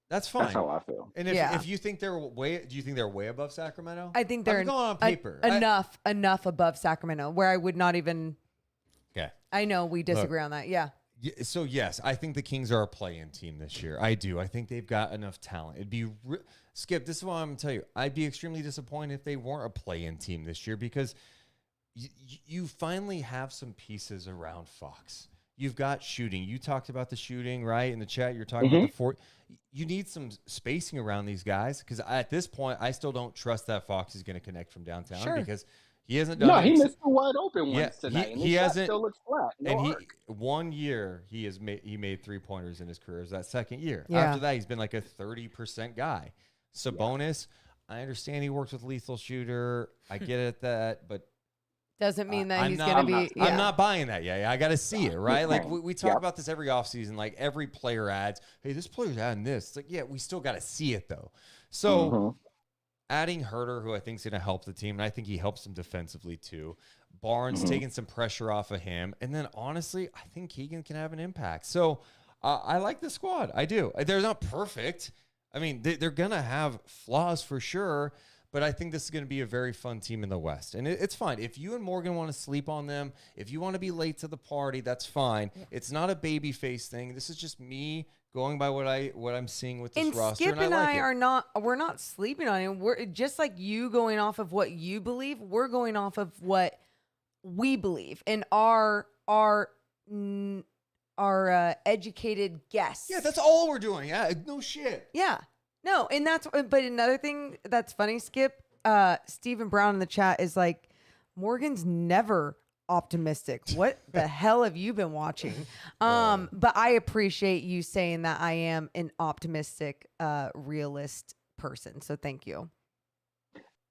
That's fine. That's how I feel. And if you think do you think they're way above Sacramento? I think they're going on paper. enough above Sacramento where I would not even. Okay. I know we disagree on that. Yeah. So yes, I think the Kings are a play-in team this year. I do. I think they've got enough talent. It'd be Skip. This is what I'm gonna tell you. I'd be extremely disappointed if they weren't a play-in team this year because you finally have some pieces around Fox. You've got shooting. You talked about the shooting, right? In the chat, you're talking about the fort. You need some spacing around these guys because at this point, I still don't trust that Fox is going to connect from downtown because He hasn't done No, it. he missed the wide open Yeah, ones tonight, and he his shot hasn't. still looks flat. No And arc. 1 year he made 3-pointers in his career. It was that second year. Yeah. After that, he's been like a 30% guy. Sabonis, I understand he works with lethal shooter. I get it that, but Doesn't mean that I'm he's not- going to be. I'm not buying that yet. I got to see it, right? Like we talk Yep. about this every offseason. Like every player adds, hey, this player's adding this. It's like, yeah, we still got to see it though. So adding Herter, who I think is going to help the team, and I think he helps them defensively too. Barnes taking some pressure off of him. And then honestly, I think Keegan can have an impact. So I like the squad. I do. They're not perfect. I mean, they're going to have flaws for sure, but I think this is going to be a very fun team in the West. And it's fine. If you and Morgan want to sleep on them, if you want to be late to the party, that's fine. It's not a baby face thing. This is just me going by what I'm seeing with this roster. Skip and I like we're not sleeping on it. We're just like you going off of what you believe. We're going off of what we believe and our educated guess. Yeah, that's all we're doing. Yeah, no shit. Yeah. No, and but another thing that's funny, Skip, Stephen Brown in the chat is like, Morgan's never optimistic. What the hell have you been watching? But I appreciate you saying that I am an optimistic, realist person. So thank you.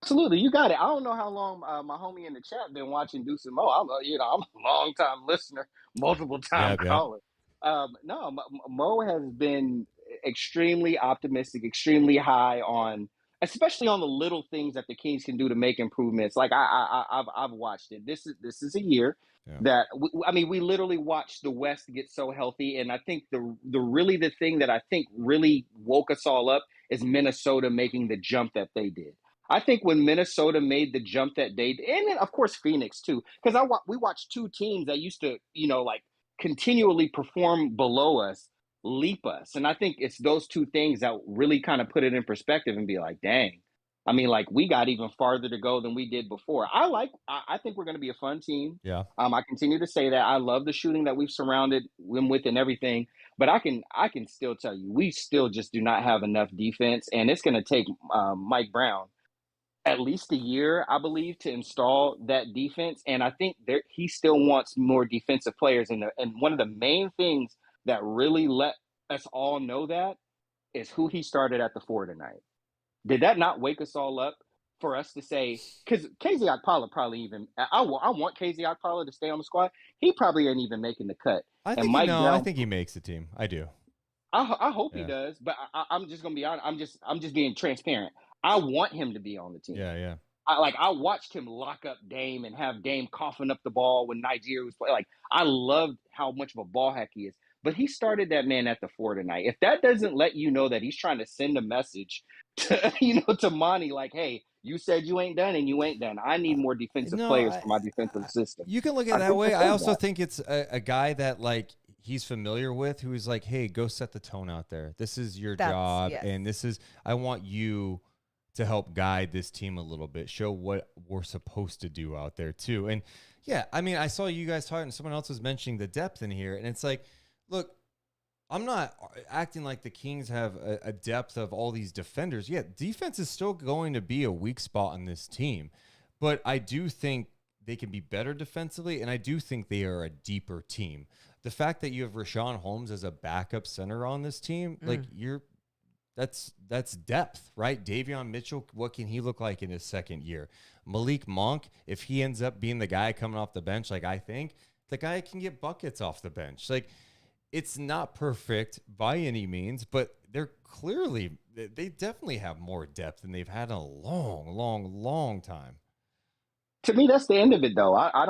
Absolutely, you got it. I don't know how long my homie in the chat been watching Deuce and Mo. I'm a long time listener, multiple time caller. No, Mo has been extremely optimistic, extremely high on, especially on the little things that the Kings can do to make improvements. Like I've watched it. This is a year that we literally watched the West get so healthy, and I think the thing that I think really woke us all up is Minnesota making the jump that they did. I think when Minnesota made the jump that they did, and then of course Phoenix too, because we watched two teams that used to continually perform below us leap us. And I think it's those two things that really kind of put it in perspective and be like, dang, I mean, like we got even farther to go than we did before. I think we're going to be a fun team. Yeah. I continue to say that. I love the shooting that we've surrounded them with and everything, but I can still tell you, we still just do not have enough defense, and it's going to take Mike Brown at least a year, I believe, to install that defense. And I think he still wants more defensive players. And one of the main things that really let us all know that is who he started at the 4 tonight. Did that not wake us all up for us to say, because KZ Okpala probably even, I want KZ Okpala to stay on the squad. He probably ain't even making the cut. I think he makes the team. I do. I hope he does, but I'm just going to be honest. I'm just being transparent. I want him to be on the team. Yeah. I watched him lock up Dame and have Dame coughing up the ball when Nigeria was playing. Like, I loved how much of a ball hack he is. But he started that man at the 4 tonight. If that doesn't let you know that he's trying to send a message to Monty, like, hey, you said you ain't done and you ain't done. I need more defensive players for my defensive system. You can look at it that way. I also think it's a guy that he's familiar with, who's like, hey, go set the tone out there. This is your job. Yes. And I want you to help guide this team a little bit, show what we're supposed to do out there too. And yeah, I mean, I saw you guys talking, and someone else was mentioning the depth in here, and it's like, look, I'm not acting like the Kings have a depth of all these defenders. Yeah, defense is still going to be a weak spot on this team, but I do think they can be better defensively, and I do think they are a deeper team. The fact that you have Richaun Holmes as a backup center on this team, that's depth, right? Davion Mitchell, what can he look like in his second year? Malik Monk, if he ends up being the guy coming off the bench, like I think, the guy can get buckets off the bench. Like, it's not perfect by any means, but they definitely have more depth than they've had in a long time. To me, that's the end of it, though. I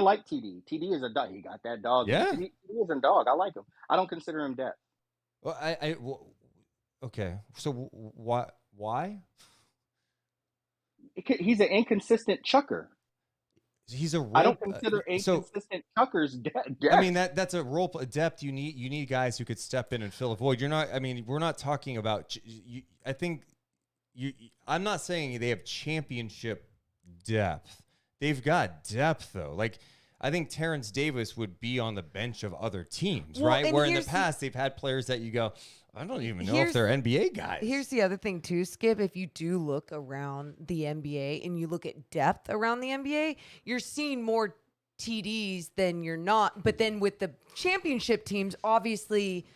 like TD. TD is a dog. He got that dog. Yeah. TD is a dog. I like him. I don't consider him depth. Well, okay. So why? He's an inconsistent chucker. He's a role. I don't consider inconsistent chuckers depth. I mean, that's a role depth. You need guys who could step in and fill a void. We're not talking about. I'm not saying they have championship depth. They've got depth though. Like, I think Terrence Davis would be on the bench of other teams, right? Where in the past they've had players that you go, I don't even know if they're NBA guys. Here's the other thing too, Skip. If you do look around the NBA and you look at depth around the NBA, you're seeing more TDs than you're not. But then with the championship teams, obviously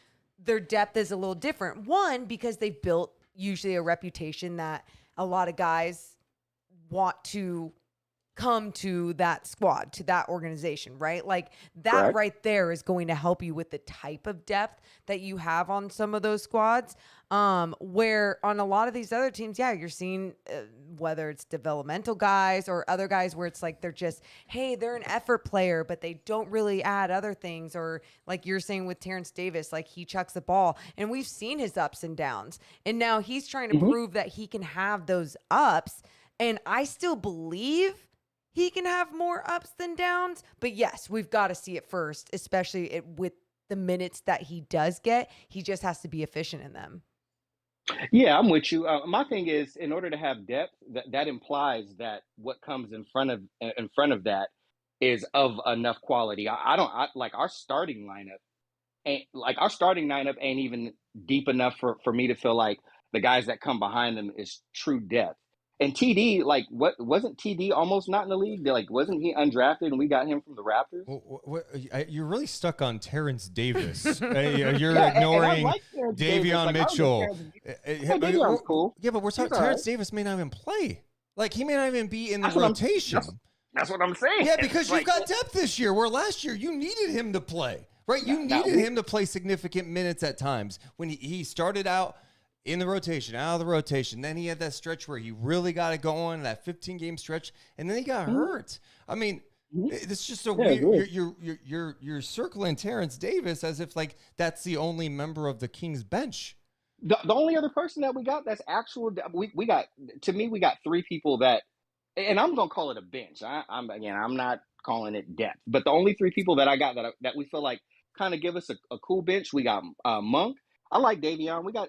their depth is a little different. One, because they've built usually a reputation that a lot of guys want to come to that squad, to that organization, right? Like that right there is going to help you with the type of depth that you have on some of those squads. Where on a lot of these other teams, yeah, you're seeing whether it's developmental guys or other guys where it's like they're just, hey, they're an effort player, but they don't really add other things. Or like you're saying with Terrence Davis, like he chucks the ball and we've seen his ups and downs. And now he's trying to prove that he can have those ups. And I still believe he can have more ups than downs. But yes, we've got to see it first, especially with the minutes that he does get. He just has to be efficient in them. Yeah, I'm with you. My thing is, in order to have depth, that implies that what comes in front of that is of enough quality. I like our starting lineup ain't even deep enough for me to feel like the guys that come behind them is true depth. And TD, like, what wasn't TD almost not in the league? Like, wasn't he undrafted and we got him from the Raptors? You're really stuck on Terrence Davis. You're ignoring Davion Mitchell. Davion's cool. Yeah, but we're talking Terrence Davis may not even play. Like, he may not even be in the rotation. That's what I'm saying. Yeah, because you've got depth this year, where last year you needed him to play, right? You needed him to play significant minutes at times. When he started out in the rotation, out of the rotation. Then he had that stretch where he really got it going, that 15-game stretch, and then he got hurt. I mean, it's just so weird. You're circling Terrence Davis as if like that's the only member of the Kings bench. The only other person that we got that's actual, we got three people that, and I'm gonna call it a bench. I'm not calling it depth, but the only three people that I got that we feel like kind of give us a cool bench. We got Monk. I like Davion. We got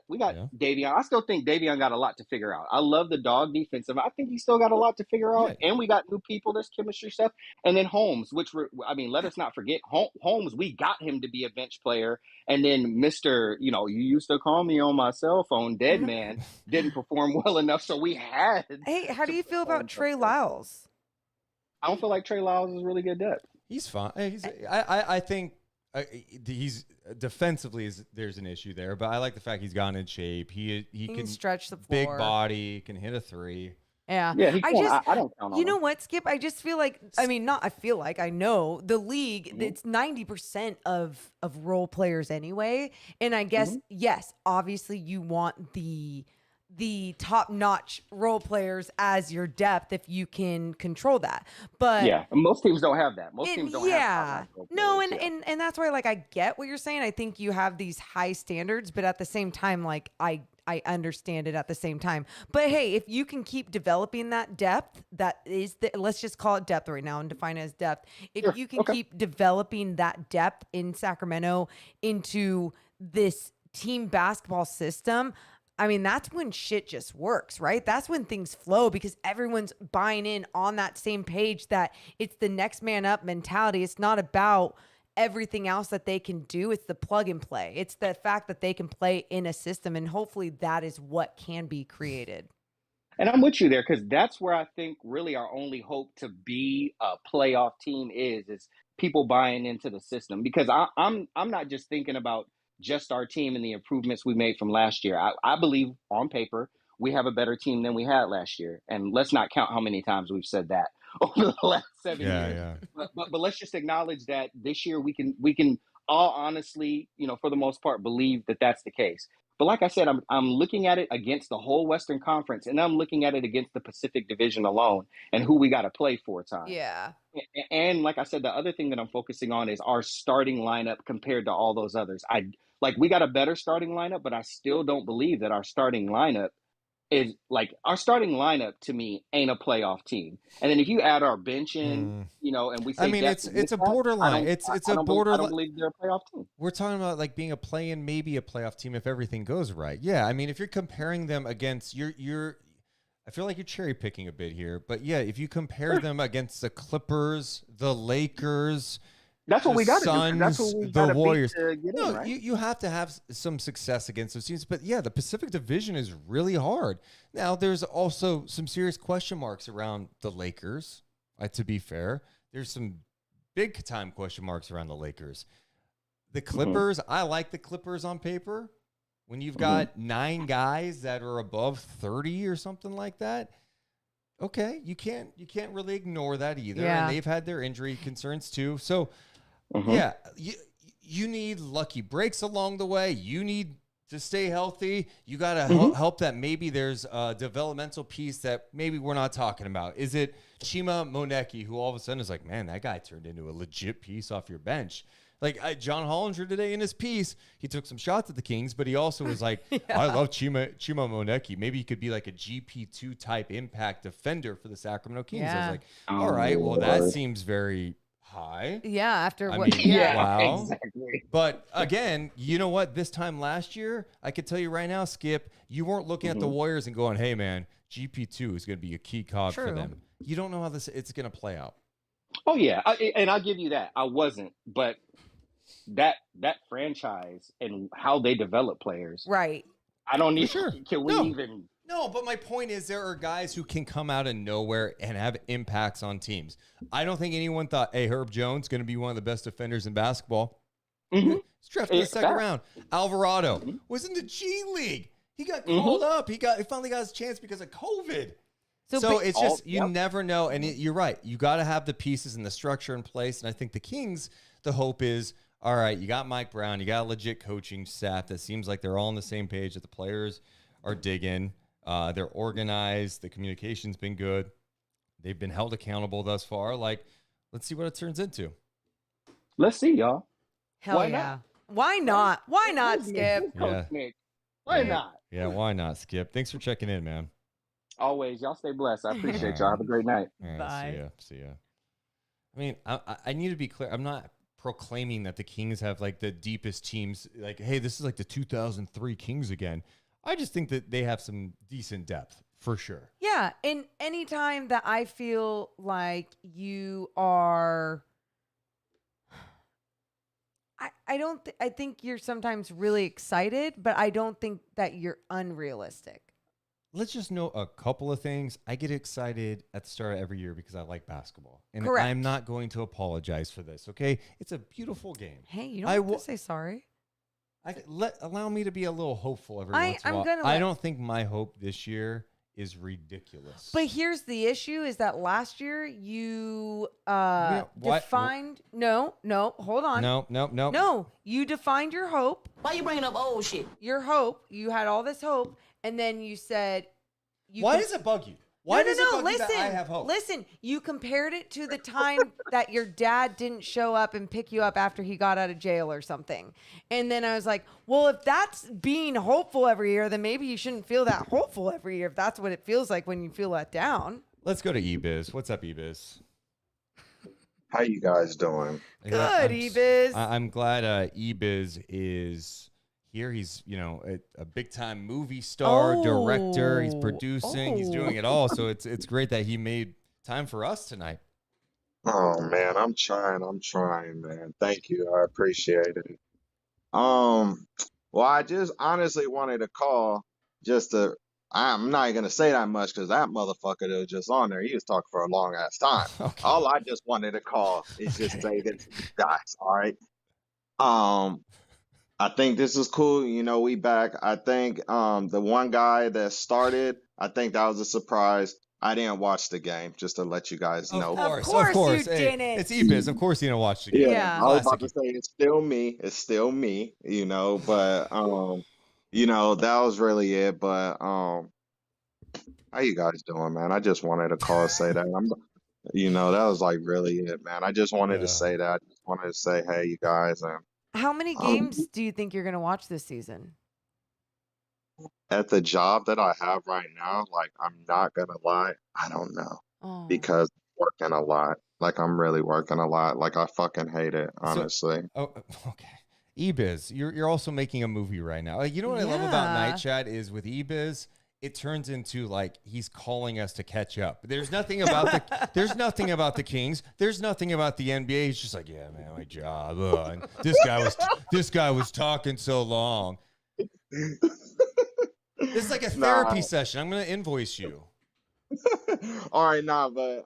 Davion. I still think Davion got a lot to figure out. I love the dog defensive. I think he still got a lot to figure out. And we got new people. There's chemistry stuff. And then Holmes, let us not forget Holmes. We got him to be a bench player. And then Mr. You used to call me on my cell phone, Dead Man, didn't perform well enough. So we had. Hey, how do you feel about Trey Lyles? I don't feel like Trey Lyles is really good depth. He's fine. I think. He's defensively there's an issue there, but I like the fact he's gotten in shape. He can stretch the floor, big body, can hit a three. Yeah. I don't count on you know what, Skip? I just feel like I know the league. It's 90% of role players anyway, and I guess yes, obviously you want the top-notch role players as your depth if you can control that. But yeah, most teams don't have that. Most teams don't have that. No, and that's why like I get what you're saying. I think you have these high standards, but at the same time, like I understand it at the same time. But hey, if you can keep developing that depth, let's just call it depth right now and define it as depth. If you can keep developing that depth in Sacramento into this team basketball system, I mean, that's when shit just works, right? That's when things flow because everyone's buying in on that same page that it's the next man up mentality. It's not about everything else that they can do. It's the plug and play. It's the fact that they can play in a system, and hopefully that is what can be created. And I'm with you there because that's where I think really our only hope to be a playoff team is people buying into the system. Because I'm not just thinking about just our team and the improvements we made from last year. I believe on paper we have a better team than we had last year, and let's not count how many times we've said that over the last 7 years. Yeah. But let's just acknowledge that this year we can all honestly, for the most part, believe that that's the case. But like I said, I'm looking at it against the whole Western Conference, and I'm looking at it against the Pacific Division alone and who we got to play 4 times. Yeah. And like I said, the other thing that I'm focusing on is our starting lineup compared to all those others. We got a better starting lineup, but I still don't believe that our starting lineup to me ain't a playoff team. And then if you add our bench in, and we say, it's a borderline. It's a borderline. I don't believe they're a playoff team. We're talking about like being a play-in, maybe a playoff team if everything goes right. Yeah, I mean, if you're comparing them against I feel like you're cherry picking a bit here, but yeah, if you compare them against the Clippers, the Lakers, That's what the we got to do. Suns, That's what we the got to Warriors. beat to get No, in, right? you have to have some success against those teams. But yeah, the Pacific Division is really hard. Now, there's also some serious question marks around the Lakers. To be fair, there's some big time question marks around the Lakers. The Clippers, I like the Clippers on paper. When you've got 9 guys that are above 30 or something like that, okay, you can't really ignore that either. Yeah. And they've had their injury concerns too. So, yeah, you need lucky breaks along the way. You need to stay healthy. You got to help that maybe there's a developmental piece that maybe we're not talking about. Is it Chima Moneki, who all of a sudden is like, man, that guy turned into a legit piece off your bench? Like John Hollinger today in his piece, he took some shots at the Kings, but he also was like, I love Chima Moneki. Maybe he could be like a GP2 type impact defender for the Sacramento Kings. I was like, all right, well, that seems very high. Yeah, after I what? mean, Yeah, wow. exactly. But again, you know what? This time last year, I could tell you right now, Skip, you weren't looking at the Warriors and going, hey, man, GP2 is going to be a key cog for them. You don't know how it's going to play out. Oh, yeah. And I'll give you that. I wasn't. But that franchise and how they develop players. Right. I don't need Sure. Can we even. No, but my point is there are guys who can come out of nowhere and have impacts on teams. I don't think anyone thought, hey, Herb Jones going to be one of the best defenders in basketball. He's drafted in the second round. Alvarado was in the G League. He got called up. He finally got his chance because of COVID. So it's just, you never know. And you're right. You got to have the pieces and the structure in place. And I think the Kings, the hope is, all right, you got Mike Brown. You got a legit coaching staff that seems like they're all on the same page, that the players are digging. They're organized. The communication's been good. They've been held accountable thus far. Like, let's see what it turns into. Let's see, y'all. Hell Why yeah. not? Why not? Why not, Skip? Yeah. Why not? Yeah, why not, Skip? Thanks for checking in, man. Always. Y'all stay blessed. I appreciate y'all. Have a great night. All right, Bye. See ya. I mean, I need to be clear. I'm not proclaiming that the Kings have like the deepest teams. Like, hey, this is like the 2003 Kings again. I just think that they have some decent depth for sure. Yeah, and anytime that I feel like you are, I think you're sometimes really excited, but I don't think that you're unrealistic. Let's just know a couple of things. I get excited at the start of every year because I like basketball. And Correct. I'm not going to apologize for this, okay? It's a beautiful game. Hey, you don't have to say sorry. Allow me to be a little hopeful every once in a while. I don't think my hope this year is ridiculous. But here's the issue: is that last year you defined. No, hold on. No, you defined your hope. Why you bringing up old shit? Your hope. You had all this hope, and then you said. Why does it bug you? Why does it bug you listen, that I have hope? Listen, you compared it to the time that your dad didn't show up and pick you up after he got out of jail or something. And then I was like, well, if that's being hopeful every year, then maybe you shouldn't feel that hopeful every year if that's what it feels like when you feel let down. Let's go to EBizz. What's up, EBizz? How you guys doing? Good, EBizz. I'm glad EBizz is here. He's, a big-time movie star, director. He's producing. He's doing it all. So it's great that he made time for us tonight. Oh man, I'm trying, man. Thank you. I appreciate it. Well, I just honestly wanted to call I'm not gonna say that much because that motherfucker that was just on there, he was talking for a long ass time. Okay. All I just wanted to call is just say this, guys. All right. I think this is cool. We back. I think the one guy that started, I think that was a surprise. I didn't watch the game, just to let you guys know. Of course. You didn't. It's EBizz. Of course you didn't watch the game. Yeah. I was about to say it's still me. But that was really it. But how you guys doing, man? I just wanted to call and say that. That was like really it, man. I just wanted to say that. I just wanted to say, hey, you guys, and How many games do you think you're going to watch this season? at the job that I have right now, like, I'm not gonna lie, I don't know. Because I'm working a lot. Like, I'm really working a lot. Like, I fucking hate it, honestly. Okay. EBizz, you're also making a movie right now. Like, you know what I love about Night Chat is with EBizz it turns into like he's calling us to catch up. There's nothing about the Kings. There's nothing about the NBA. He's just like, yeah, man, my job. And this guy was talking so long. It's like a therapy session. I'm gonna invoice you. All right, but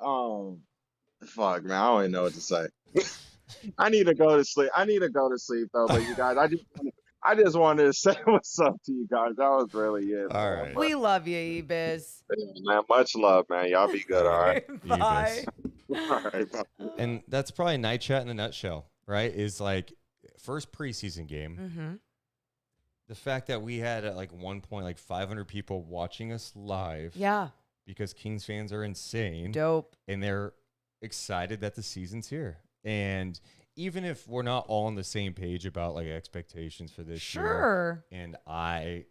fuck, man, I don't even know what to say. I need to go to sleep. Though. But you guys, I just wanted to say what's up to you guys. That was really it. All right. We love you, EBizz. Man, much love, man. Y'all be good, all right? Bye. All right, bye. And that's probably Night Chat in a nutshell, right? Is like first preseason game. Mm-hmm. The fact that we had at like one point like 500 people watching us live. Yeah. Because Kings fans are insane. Dope. And they're excited that the season's here. And even if we're not all on the same page about like expectations for this year. And I,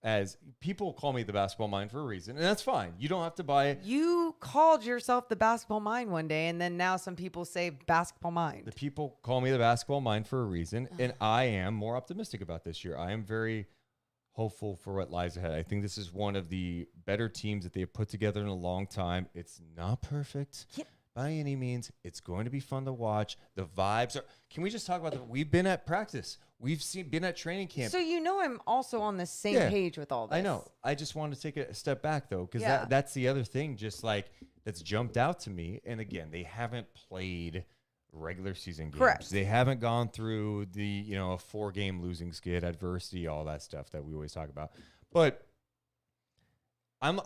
as people call me the basketball mind for a reason, and that's fine. You don't have to buy it. You called yourself the basketball mind one day, and then now some people say basketball mind. The people call me the basketball mind for a reason, and I am more optimistic about this year. I am very hopeful for what lies ahead. I think this is one of the better teams that they have put together in a long time. It's not perfect. By any means. It's going to be fun to watch. The vibes are. Can we just talk about we've been at practice. We've been at training camp. So I'm also on the same page with all this. I know. I just want to take a step back though, because that's the other thing. Just like that's jumped out to me. And again, they haven't played regular season games. Correct. They haven't gone through the a 4-game losing skid, adversity, all that stuff that we always talk about. But I'm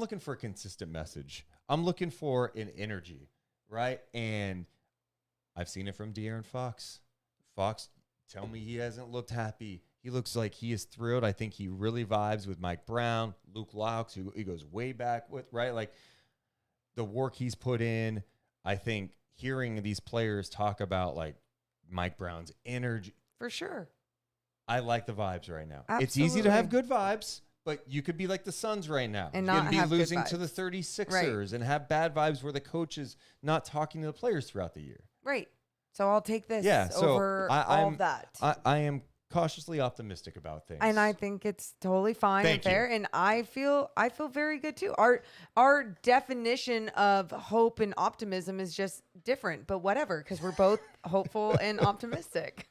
looking for a consistent message. I'm looking for an energy, right? And I've seen it from De'Aaron Fox. Fox, tell me he hasn't looked happy. He looks like he is thrilled. I think he really vibes with Mike Brown, Luke Laux, who he goes way back with, right? Like the work he's put in. I think hearing these players talk about like Mike Brown's energy. For sure. I like the vibes right now. Absolutely. It's easy to have good vibes. But you could be like the Suns right now. And you not could be have good losing to vibes. the 36ers and have bad vibes where the coach is not talking to the players throughout the year. Right. So I'll take this So over all of that. I am cautiously optimistic about things. And I think it's totally fine and fair. And I feel very good too. Our definition of hope and optimism is just different, but whatever, because we're both hopeful and optimistic.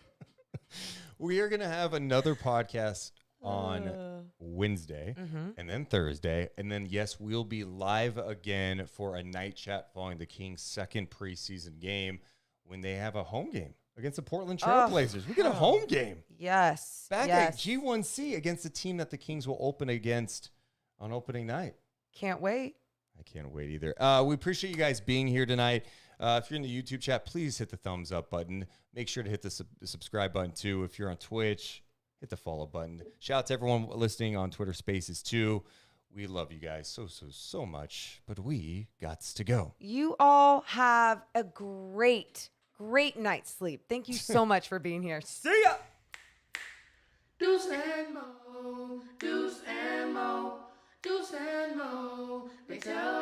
We are going to have another podcast on Wednesday and then Thursday. And then, yes, we'll be live again for a night chat following the Kings' second preseason game when they have a home game against the Portland Trail Blazers. We get a home game. Yes. Back at G1C against the team that the Kings will open against on opening night. Can't wait. I can't wait either. We appreciate you guys being here tonight. If you're in the YouTube chat, please hit the thumbs up button. Make sure to hit the subscribe button too. If you're on Twitch, hit the follow button. Shout out to everyone listening on Twitter Spaces too. We love you guys so much, but we gots to go. You all have a great night's sleep. Thank you so much for being here. See ya. Deuce and Mo, Deuce and Mo, Deuce and Mo. They tell